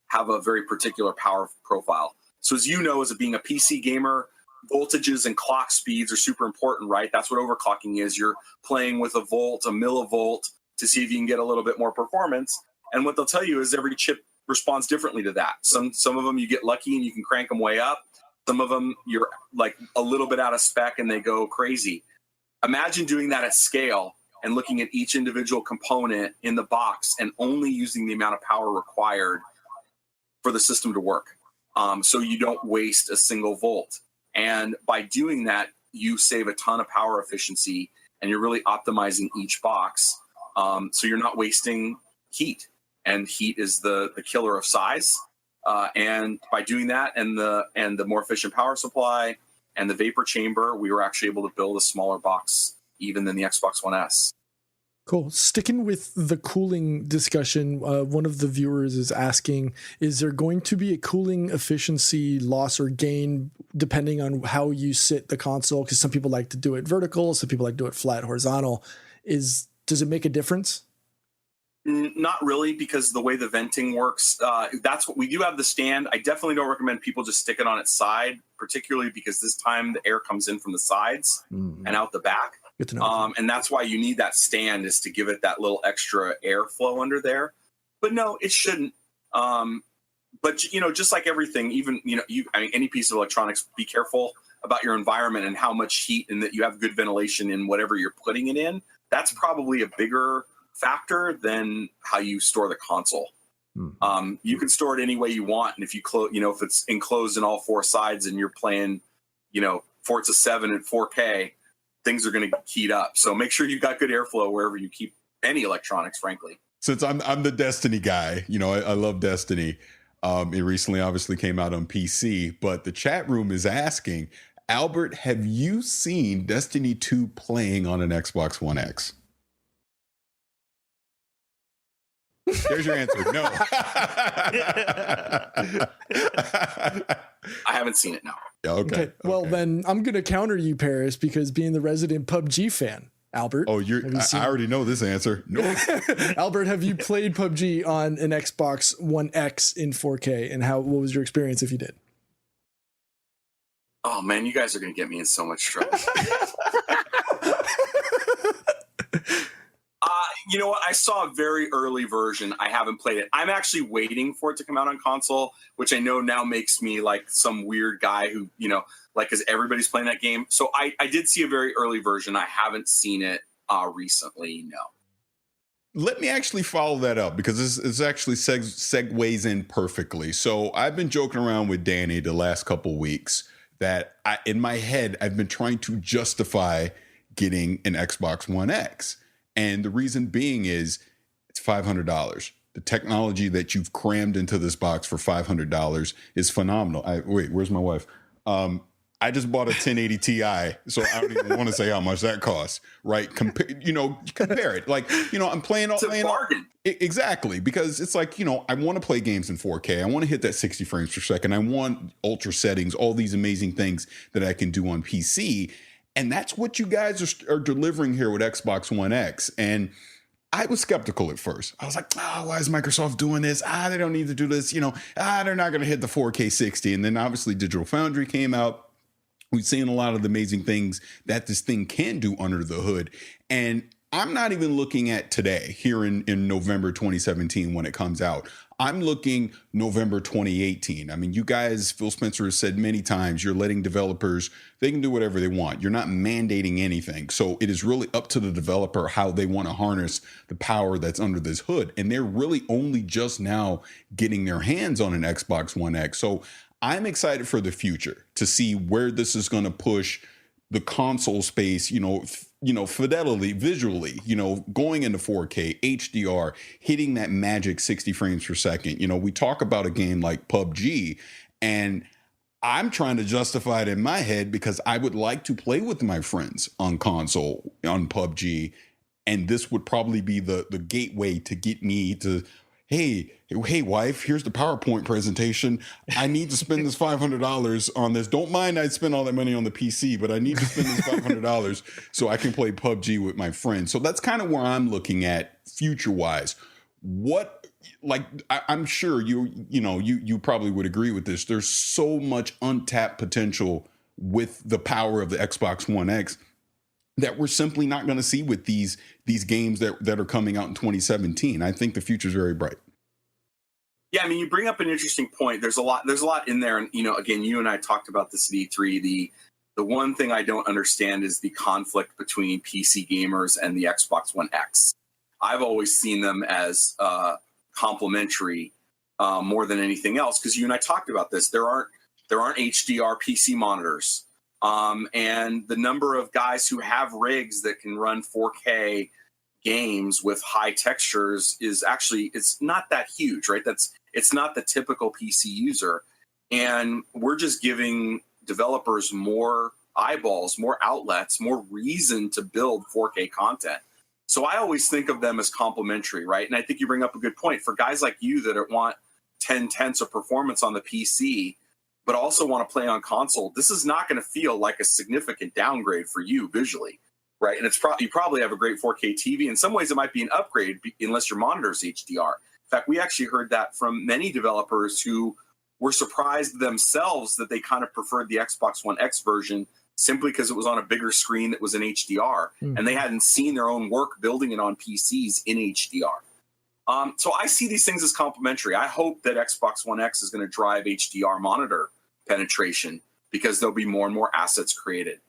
have a very particular power profile. So as as being a PC gamer, voltages and clock speeds are super important, right? That's what overclocking is. You're playing with a millivolt to see if you can get a little bit more performance. And what they'll tell you is every chip responds differently to that. Some of them you get lucky and you can crank them way up. Some of them you're like a little bit out of spec and they go crazy. Imagine doing that at scale and looking at each individual component in the box and only using the amount of power required for the system to work. So you don't waste a single volt. And by doing that, you save a ton of power efficiency and you're really optimizing each box. So you're not wasting heat. And heat is the killer of size. And by doing that and the more efficient power supply and the vapor chamber, we were actually able to build a smaller box even than the Xbox One S. Cool. Sticking with the cooling discussion, one of the viewers is asking, is there going to be a cooling efficiency loss or gain depending on how you sit the console? Because some people like to do it vertical, some people like to do it flat, horizontal. Does it make a difference? Not really, because the way the venting works, that's what we do have the stand. I definitely don't recommend people just stick it on its side, particularly because this time the air comes in from the sides and out the back. Good to know. And that's why you need that stand, is to give it that little extra airflow under there. But no, it shouldn't. But just like everything, even any piece of electronics, be careful about your environment and how much heat, and that you have good ventilation in whatever you're putting it in. That's probably a bigger factor than how you store the console. You can store it any way you want, and if you if it's enclosed in all four sides and you're playing, Forza 7 at 4K, things are going to heat up. So make sure you've got good airflow wherever you keep any electronics, frankly. Since I'm the Destiny guy, I love Destiny. It recently obviously came out on PC, but the chat room is asking, Albert, have you seen Destiny 2 playing on an Xbox One X? There's your answer. No. I haven't seen it, no. Okay. Well, then I'm going to counter you, Paris, because being the resident PUBG fan, Albert. Oh, I already know this answer. No. Albert, have you played PUBG on an Xbox One X in 4K? And what was your experience if you did? Oh, man, you guys are going to get me in so much trouble. You know what? I saw a very early version. I haven't played it. I'm actually waiting for it to come out on console, which I know now makes me like some weird guy who, because everybody's playing that game. So I did see a very early version. I haven't seen it recently, no. Let me actually follow that up, because this actually segues in perfectly. So I've been joking around with Danny the last couple weeks that in my head, I've been trying to justify getting an Xbox One X. And the reason being is it's $500. The technology that you've crammed into this box for $500 is phenomenal. Wait, where's my wife? I just bought a 1080 Ti, so I don't even want to say how much that costs, right? Compare it. Like, I'm playing all. It's a bargain. Exactly, because it's like, I want to play games in 4K. I want to hit that 60 frames per second. I want ultra settings, all these amazing things that I can do on PC. And that's what you guys are delivering here with Xbox One X. And I was skeptical at first. I was like, why is Microsoft doing this? They don't need to do this. They're not going to hit the 4K 60. And then obviously Digital Foundry came out. We've seen a lot of the amazing things that this thing can do under the hood. And I'm not even looking at today, here in November 2017 when it comes out. I'm looking November 2018. I mean, you guys, Phil Spencer has said many times, you're letting developers, they can do whatever they want. You're not mandating anything. So it is really up to the developer how they want to harness the power that's under this hood. And they're really only just now getting their hands on an Xbox One X. So I'm excited for the future to see where this is going to push the console space, fidelity, visually, going into 4K, HDR, hitting that magic 60 frames per second. We talk about a game like PUBG, and I'm trying to justify it in my head because I would like to play with my friends on console, on PUBG, and this would probably be the gateway to get me to, hey, wife, here's the PowerPoint presentation. I need to spend this $500 on this. Don't mind I spend all that money on the PC, but I need to spend this $500 so I can play PUBG with my friends. So that's kind of where I'm looking at future-wise. I'm sure you probably would agree with this. There's so much untapped potential with the power of the Xbox One X that we're simply not going to see with these games that are coming out in 2017. I think the future is very bright. Yeah, I mean, you bring up an interesting point. There's a lot in there, and again, you and I talked about this at E3. The one thing I don't understand is the conflict between PC gamers and the Xbox One X. I've always seen them as complementary more than anything else, because you and I talked about this. There aren't HDR PC monitors. And the number of guys who have rigs that can run 4K games with high textures is actually, it's not that huge, right? It's not the typical PC user. And we're just giving developers more eyeballs, more outlets, more reason to build 4K content. So I always think of them as complementary, right? And I think you bring up a good point. For guys like you that want 10/10 of performance on the PC, but also want to play on console, this is not going to feel like a significant downgrade for you visually. right? And you probably have a great 4K TV. In some ways, it might be an upgrade unless your monitor's HDR. In fact, we actually heard that from many developers who were surprised themselves that they kind of preferred the Xbox One X version simply because it was on a bigger screen that was in HDR, and they hadn't seen their own work building it on PCs in HDR. So I see these things as complementary. I hope that Xbox One X is going to drive HDR monitor penetration because there'll be more and more assets created.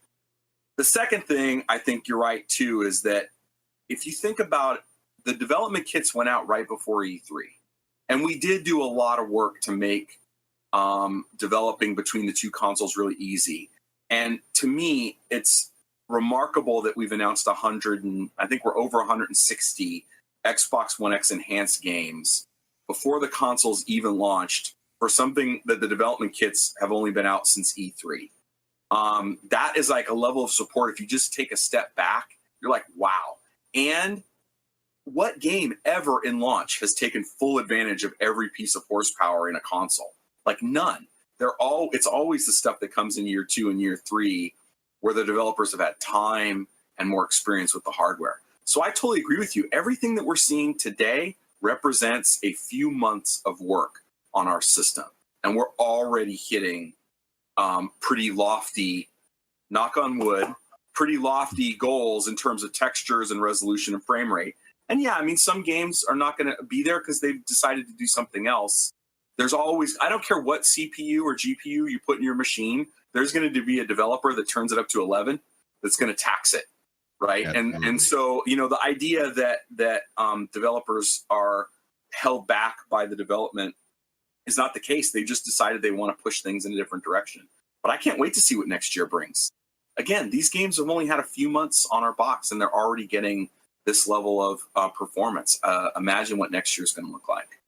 The second thing, I think you're right, too, is that if you think about it, the development kits went out right before E3. And we did do a lot of work to make developing between the two consoles really easy. And to me, it's remarkable that we've announced 100, and I think we're over 160 Xbox One X enhanced games before the consoles even launched for something that the development kits have only been out since E3. That is like a level of support. If you just take a step back, you're like, wow. And what game ever in launch has taken full advantage of every piece of horsepower in a console? Like none. It's always the stuff that comes in year 2 and year 3 where the developers have had time and more experience with the hardware. So I totally agree with you. Everything that we're seeing today represents a few months of work on our system. And we're already hitting pretty lofty, knock on wood, pretty lofty goals in terms of textures and resolution and frame rate. And yeah, I mean, some games are not going to be there because they've decided to do something else. There's always, I don't care what CPU or GPU you put in your machine, there's going to be a developer that turns it up to 11 that's going to tax it, right? Yeah, and so, you know, the idea that developers are held back by the development is not the case. They just decided they want to push things in a different direction. But I can't wait to see what next year brings. Again, these games have only had a few months on our box, and they're already getting this level of performance. Imagine what next year is going to look like.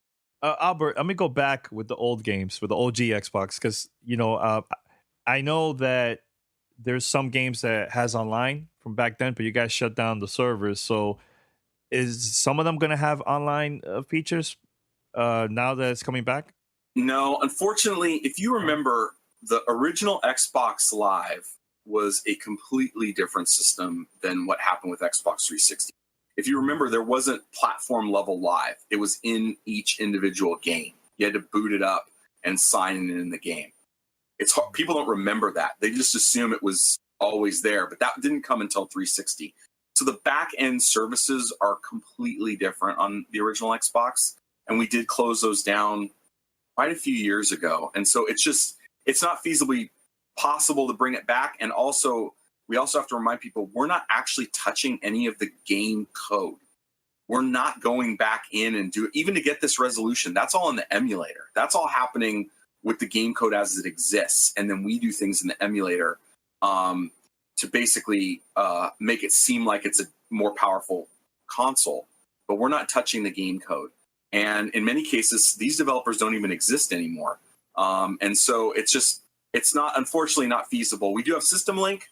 Albert, let me go back with the old games, with the OG Xbox, because, you know, I know that there's some games that has online from back then, but you guys shut down the servers. So is some of them going to have online features now that it's coming back? No, unfortunately, if you remember, the original Xbox Live was a completely different system than what happened with Xbox 360. If you remember, there wasn't platform level live. It was in each individual game. You had to boot it up and sign in the game. It's hard. People don't remember that. They just assume it was always there, but that didn't come until 360. So the back end services are completely different on the original Xbox, and we did close those down quite a few years ago. And so it's not feasibly possible to bring it back. And also, we also have to remind people, we're not actually touching any of the game code. We're not going back in and even to get this resolution, that's all in the emulator. That's all happening with the game code as it exists. And then we do things in the emulator to basically make it seem like it's a more powerful console. But we're not touching the game code. And in many cases, these developers don't even exist anymore. And so it's not, unfortunately, not feasible. We do have System Link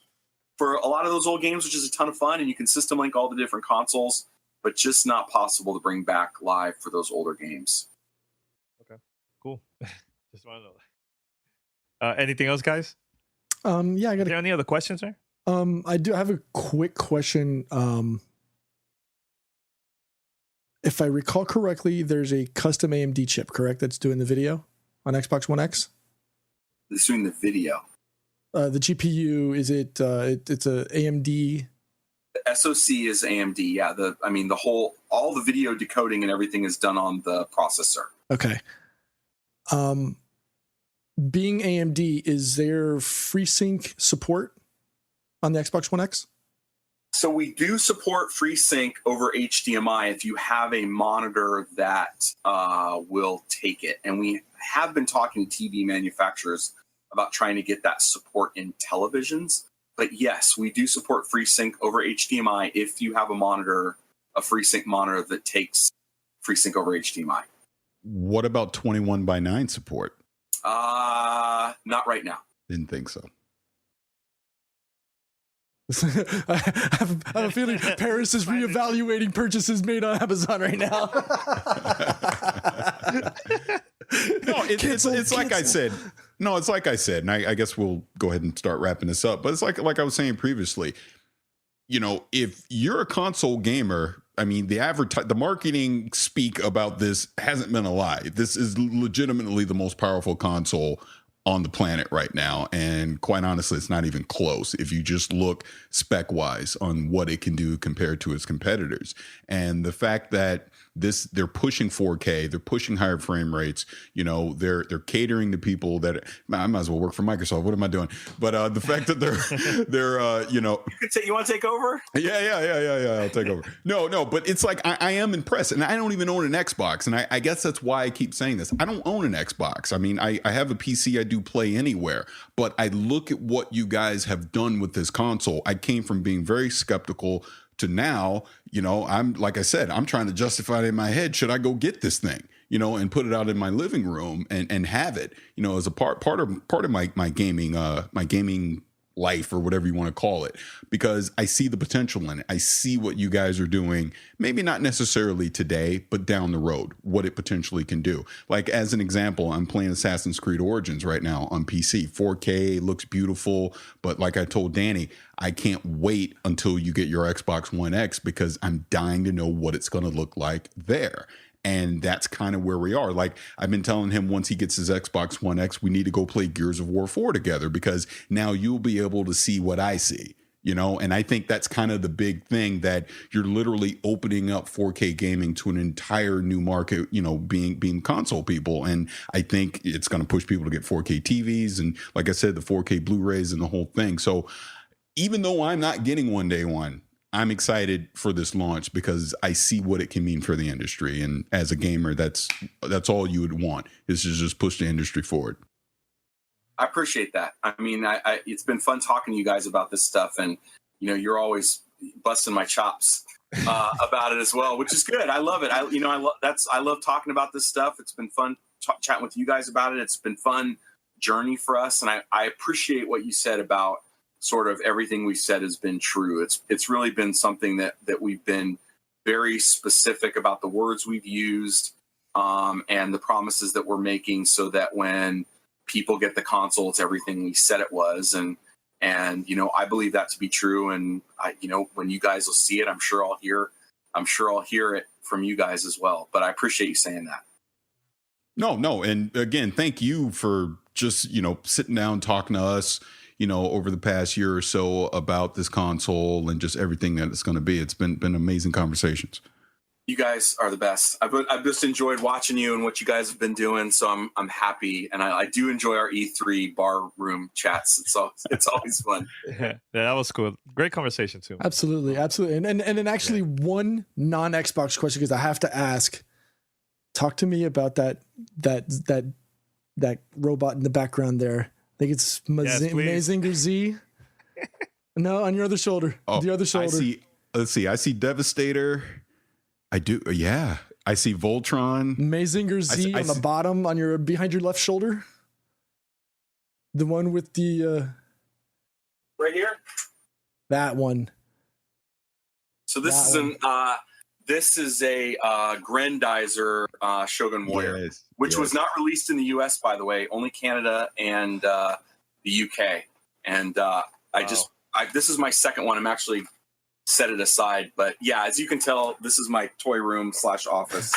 for a lot of those old games, which is a ton of fun, and you can system link all the different consoles, but just not possible to bring back live for those older games. Okay, cool. Just want to know. Anything else, guys? Yeah, I got. Are there any other questions, sir? I do have a quick question. If I recall correctly, there's a custom AMD chip, correct? That's doing the video on Xbox One X. It's doing the video. The GPU, is it? It's a AMD. The SoC is AMD. Yeah. All the video decoding and everything is done on the processor. Okay. Being AMD, is there FreeSync support on the Xbox One X? So we do support FreeSync over HDMI if you have a monitor that will take it. And we have been talking to TV manufacturers about trying to get that support in televisions. But yes, we do support FreeSync over HDMI if you have a FreeSync monitor that takes FreeSync over HDMI. What about 21:9 support? Not right now. Didn't think so. I have a feeling Paris is reevaluating purchases made on Amazon right now. No, it's like I said. No, it's like I said, and I guess we'll go ahead and start wrapping this up. But it's like I was saying previously, if you're a console gamer, I mean, the marketing speak about this hasn't been a lie. This is legitimately the most powerful console on the planet right now. And quite honestly, it's not even close if you just look spec wise on what it can do compared to its competitors. And the fact that they're pushing 4K, they're pushing higher frame rates, they're catering to people that I might as well work for Microsoft. What am I doing? But the fact that they're you want to take over? Yeah, I'll take over. No, but it's like I am impressed, and I don't even own an Xbox, and I guess that's why I keep saying this. I don't own an Xbox. I mean, I have a PC. I do play anywhere, but I look at what you guys have done with this console. I came from being very skeptical to now, I'm like I said, I'm trying to justify it in my head. Should I go get this thing, and put it out in my living room and have it, as a part of my gaming life or whatever you want to call it, because I see the potential in it. I see what you guys are doing, maybe not necessarily today, but down the road, what it potentially can do. Like, as an example, I'm playing Assassin's Creed Origins right now on PC. 4K, looks beautiful, but like I told Danny, I can't wait until you get your Xbox One X because I'm dying to know what it's going to look like there. And that's kind of where we are. Like, I've been telling him once he gets his Xbox One X, we need to go play Gears of War 4 together, because now you'll be able to see what I see, and I think that's kind of the big thing, that you're literally opening up 4K gaming to an entire new market, being console people. And I think it's going to push people to get 4K TVs. And like I said, the 4K Blu-rays and the whole thing. So even though I'm not getting one day one, I'm excited for this launch because I see what it can mean for the industry. And as a gamer, that's all you would want, is to just push the industry forward. I appreciate that. I mean, it's been fun talking to you guys about this stuff, and you're always busting my chops about it as well, which is good. I love it. I love talking about this stuff. It's been fun chatting with you guys about it. It's been fun journey for us, and I appreciate what you said about sort of everything we said has been true. It's really been something that we've been very specific about the words we've used, and the promises that we're making, so that when people get the console, it's everything we said it was. And I believe that to be true. And when you guys will see it, I'm sure I'll hear it from you guys as well. But I appreciate you saying that. No. And again, thank you for just, sitting down, talking to us, over the past year or so about this console and just everything that it's going to be. It's been amazing conversations. You guys are the best. I've just enjoyed watching you and what you guys have been doing. So I'm happy, and I do enjoy our E3 bar room chats. It's always fun. Yeah, that was cool. Great conversation too. Absolutely. And then actually one non-Xbox question, because I have to ask. Talk to me about that robot in the background there. I think it's Mazinger Z. No, on your other shoulder. Oh, the other shoulder. I see Devastator. I do. Yeah. I see Voltron. Mazinger Z on the bottom behind your left shoulder. The one with the right here. That one. So this is a Grendizer Shogun Warrior, which was not released in the US, by the way, only Canada and the UK. And this is my second one. I'm actually set it aside, but yeah, as you can tell, this is my toy room / office,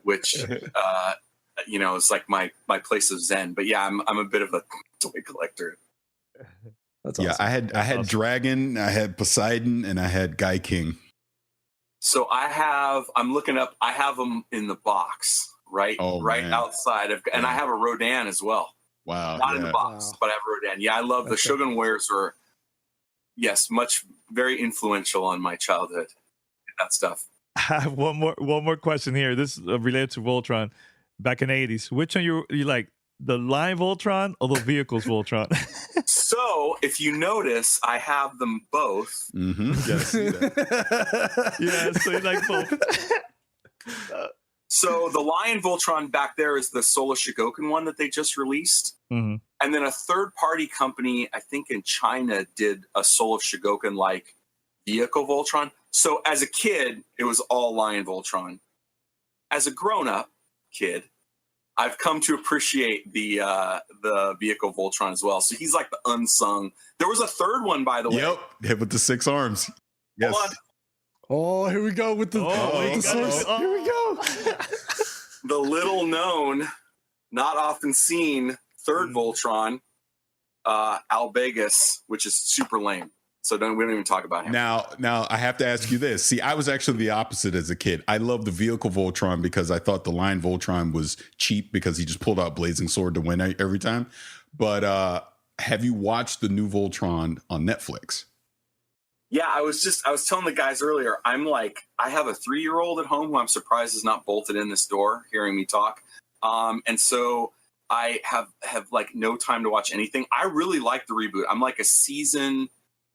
which is like my place of zen. But yeah, I'm a bit of a toy collector. That's awesome. Yeah, I had Dragon, I had Poseidon, and I had Guy King. So I have them in the box, right outside of, and I have a Rodan as well. Wow. Not in the box, but I have a Rodan. Yeah, I love the Shogun Warriors are, very influential on my childhood. That stuff. I have one more question here. This is related to Voltron. Back in the 80s, which one you like, the line Voltron or the vehicles Voltron? So if you notice, I have them both. Mm-hmm. Yeah, I see that. Yeah, so you like both. So the Lion Voltron back there is the Solar Shigoken one that they just released. Mm-hmm. And then a third-party company, I think in China, did a Soul of Shigoken-like vehicle Voltron. So as a kid, it was all Lion Voltron. As a grown-up kid, I've come to appreciate the vehicle Voltron as well. So he's like the unsung. There was a third one, by the way. Yep, with the 6 arms. Yes. Hold on. Oh, here we go with the, source. Here we go. The little known, not often seen third Voltron, Albegus, which is super lame. So we don't even talk about him. Now I have to ask you this. See, I was actually the opposite as a kid. I loved the vehicle Voltron because I thought the line Voltron was cheap because he just pulled out Blazing Sword to win every time. But have you watched the new Voltron on Netflix? Yeah, I was telling the guys earlier, I have a 3-year-old at home who I'm surprised is not bolted in this door hearing me talk. And so I have like no time to watch anything. I really like the reboot.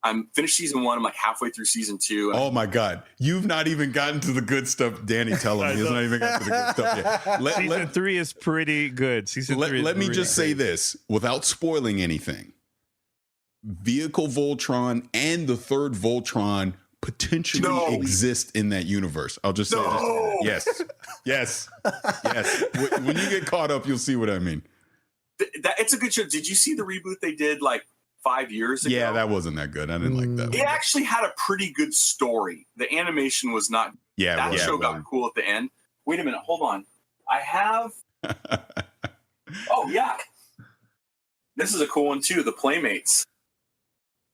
I'm finished season 1. I'm like halfway through season 2. Oh my God. You've not even gotten to the good stuff. Danny, tell him. He has not even gotten to the good stuff yet. Season 3 is pretty good. Let me just say this without spoiling anything. Vehicle Voltron and the third Voltron potentially exist in that universe. I'll just say this. Yes. When you get caught up, you'll see what I mean. It's a good show. Did you see the reboot they did like 5 years ago? Yeah, that wasn't that good. I didn't like that. It actually had a pretty good story. The animation was not. Yeah, that show got cool at the end. Wait a minute, hold on. I have. Oh yeah, this is a cool one too. The Playmates.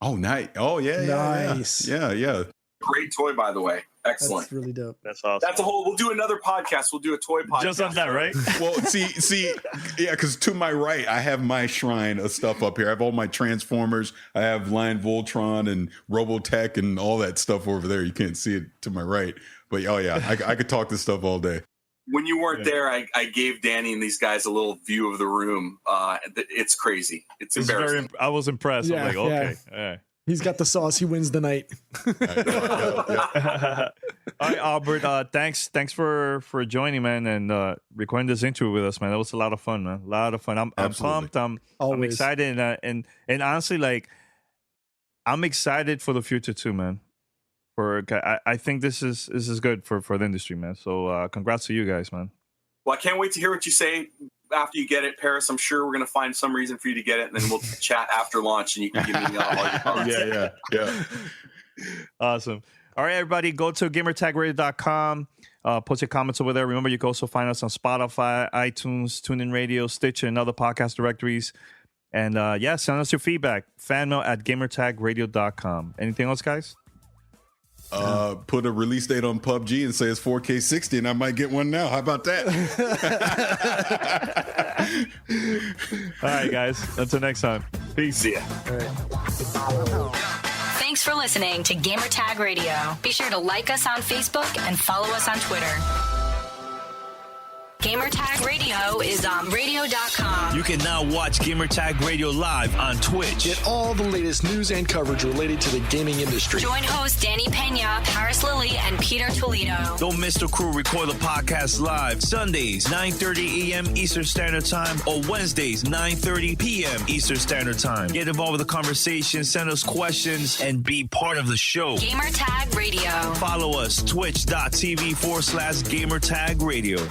Oh, nice. Oh yeah, nice. Yeah. Great toy, by the way. Excellent. That's really dope. That's awesome. That's a whole. We'll do another podcast. We'll do a toy podcast. Just on that, right? Well, see, yeah, because to my right, I have my shrine of stuff up here. I have all my Transformers. I have Lion Voltron and Robotech and all that stuff over there. You can't see it to my right, but oh yeah, I could talk this stuff all day. When you weren't there, I gave Danny and these guys a little view of the room. It's crazy. It's embarrassing. I was impressed. Yeah, I'm like, okay. All right. He's got the sauce. He wins the night. All right, Albert. Thanks for joining, man, and recording this interview with us, man. That was a lot of fun, man. A lot of fun. I'm pumped. I'm excited, and honestly, like, I'm excited for the future too, man. I think this is good for the industry, man. So congrats to you guys, man. Well, I can't wait to hear what you say after you get it, Paris. I'm sure we're going to find some reason for you to get it, and then we'll chat after lunch, and you can give me all your comments. Yeah. Awesome. All right, everybody, go to gamertagradio.com. Post your comments over there. Remember, you can also find us on Spotify, iTunes, TuneIn Radio, Stitcher, and other podcast directories. And send us your feedback. fanmail@gamertagradio.com. Anything else, guys? Put a release date on PUBG and say it's 4K 60, and I might get one now. How about that? All right, guys. Until next time. Peace. See ya. All right. Thanks for listening to Gamertag Radio. Be sure to like us on Facebook and follow us on Twitter. Gamertag Radio is on radio.com. You can now watch Gamertag Radio live on Twitch. Get all the latest news and coverage related to the gaming industry. Join hosts Danny Pena, Paris Lilly, and Peter Toledo. Don't miss the crew record the podcast live Sundays, 9:30 a.m. Eastern Standard Time, or Wednesdays, 9:30 p.m. Eastern Standard Time. Get involved with the conversation, send us questions, and be part of the show. Gamertag Radio. Follow us, twitch.tv/Gamertag Radio.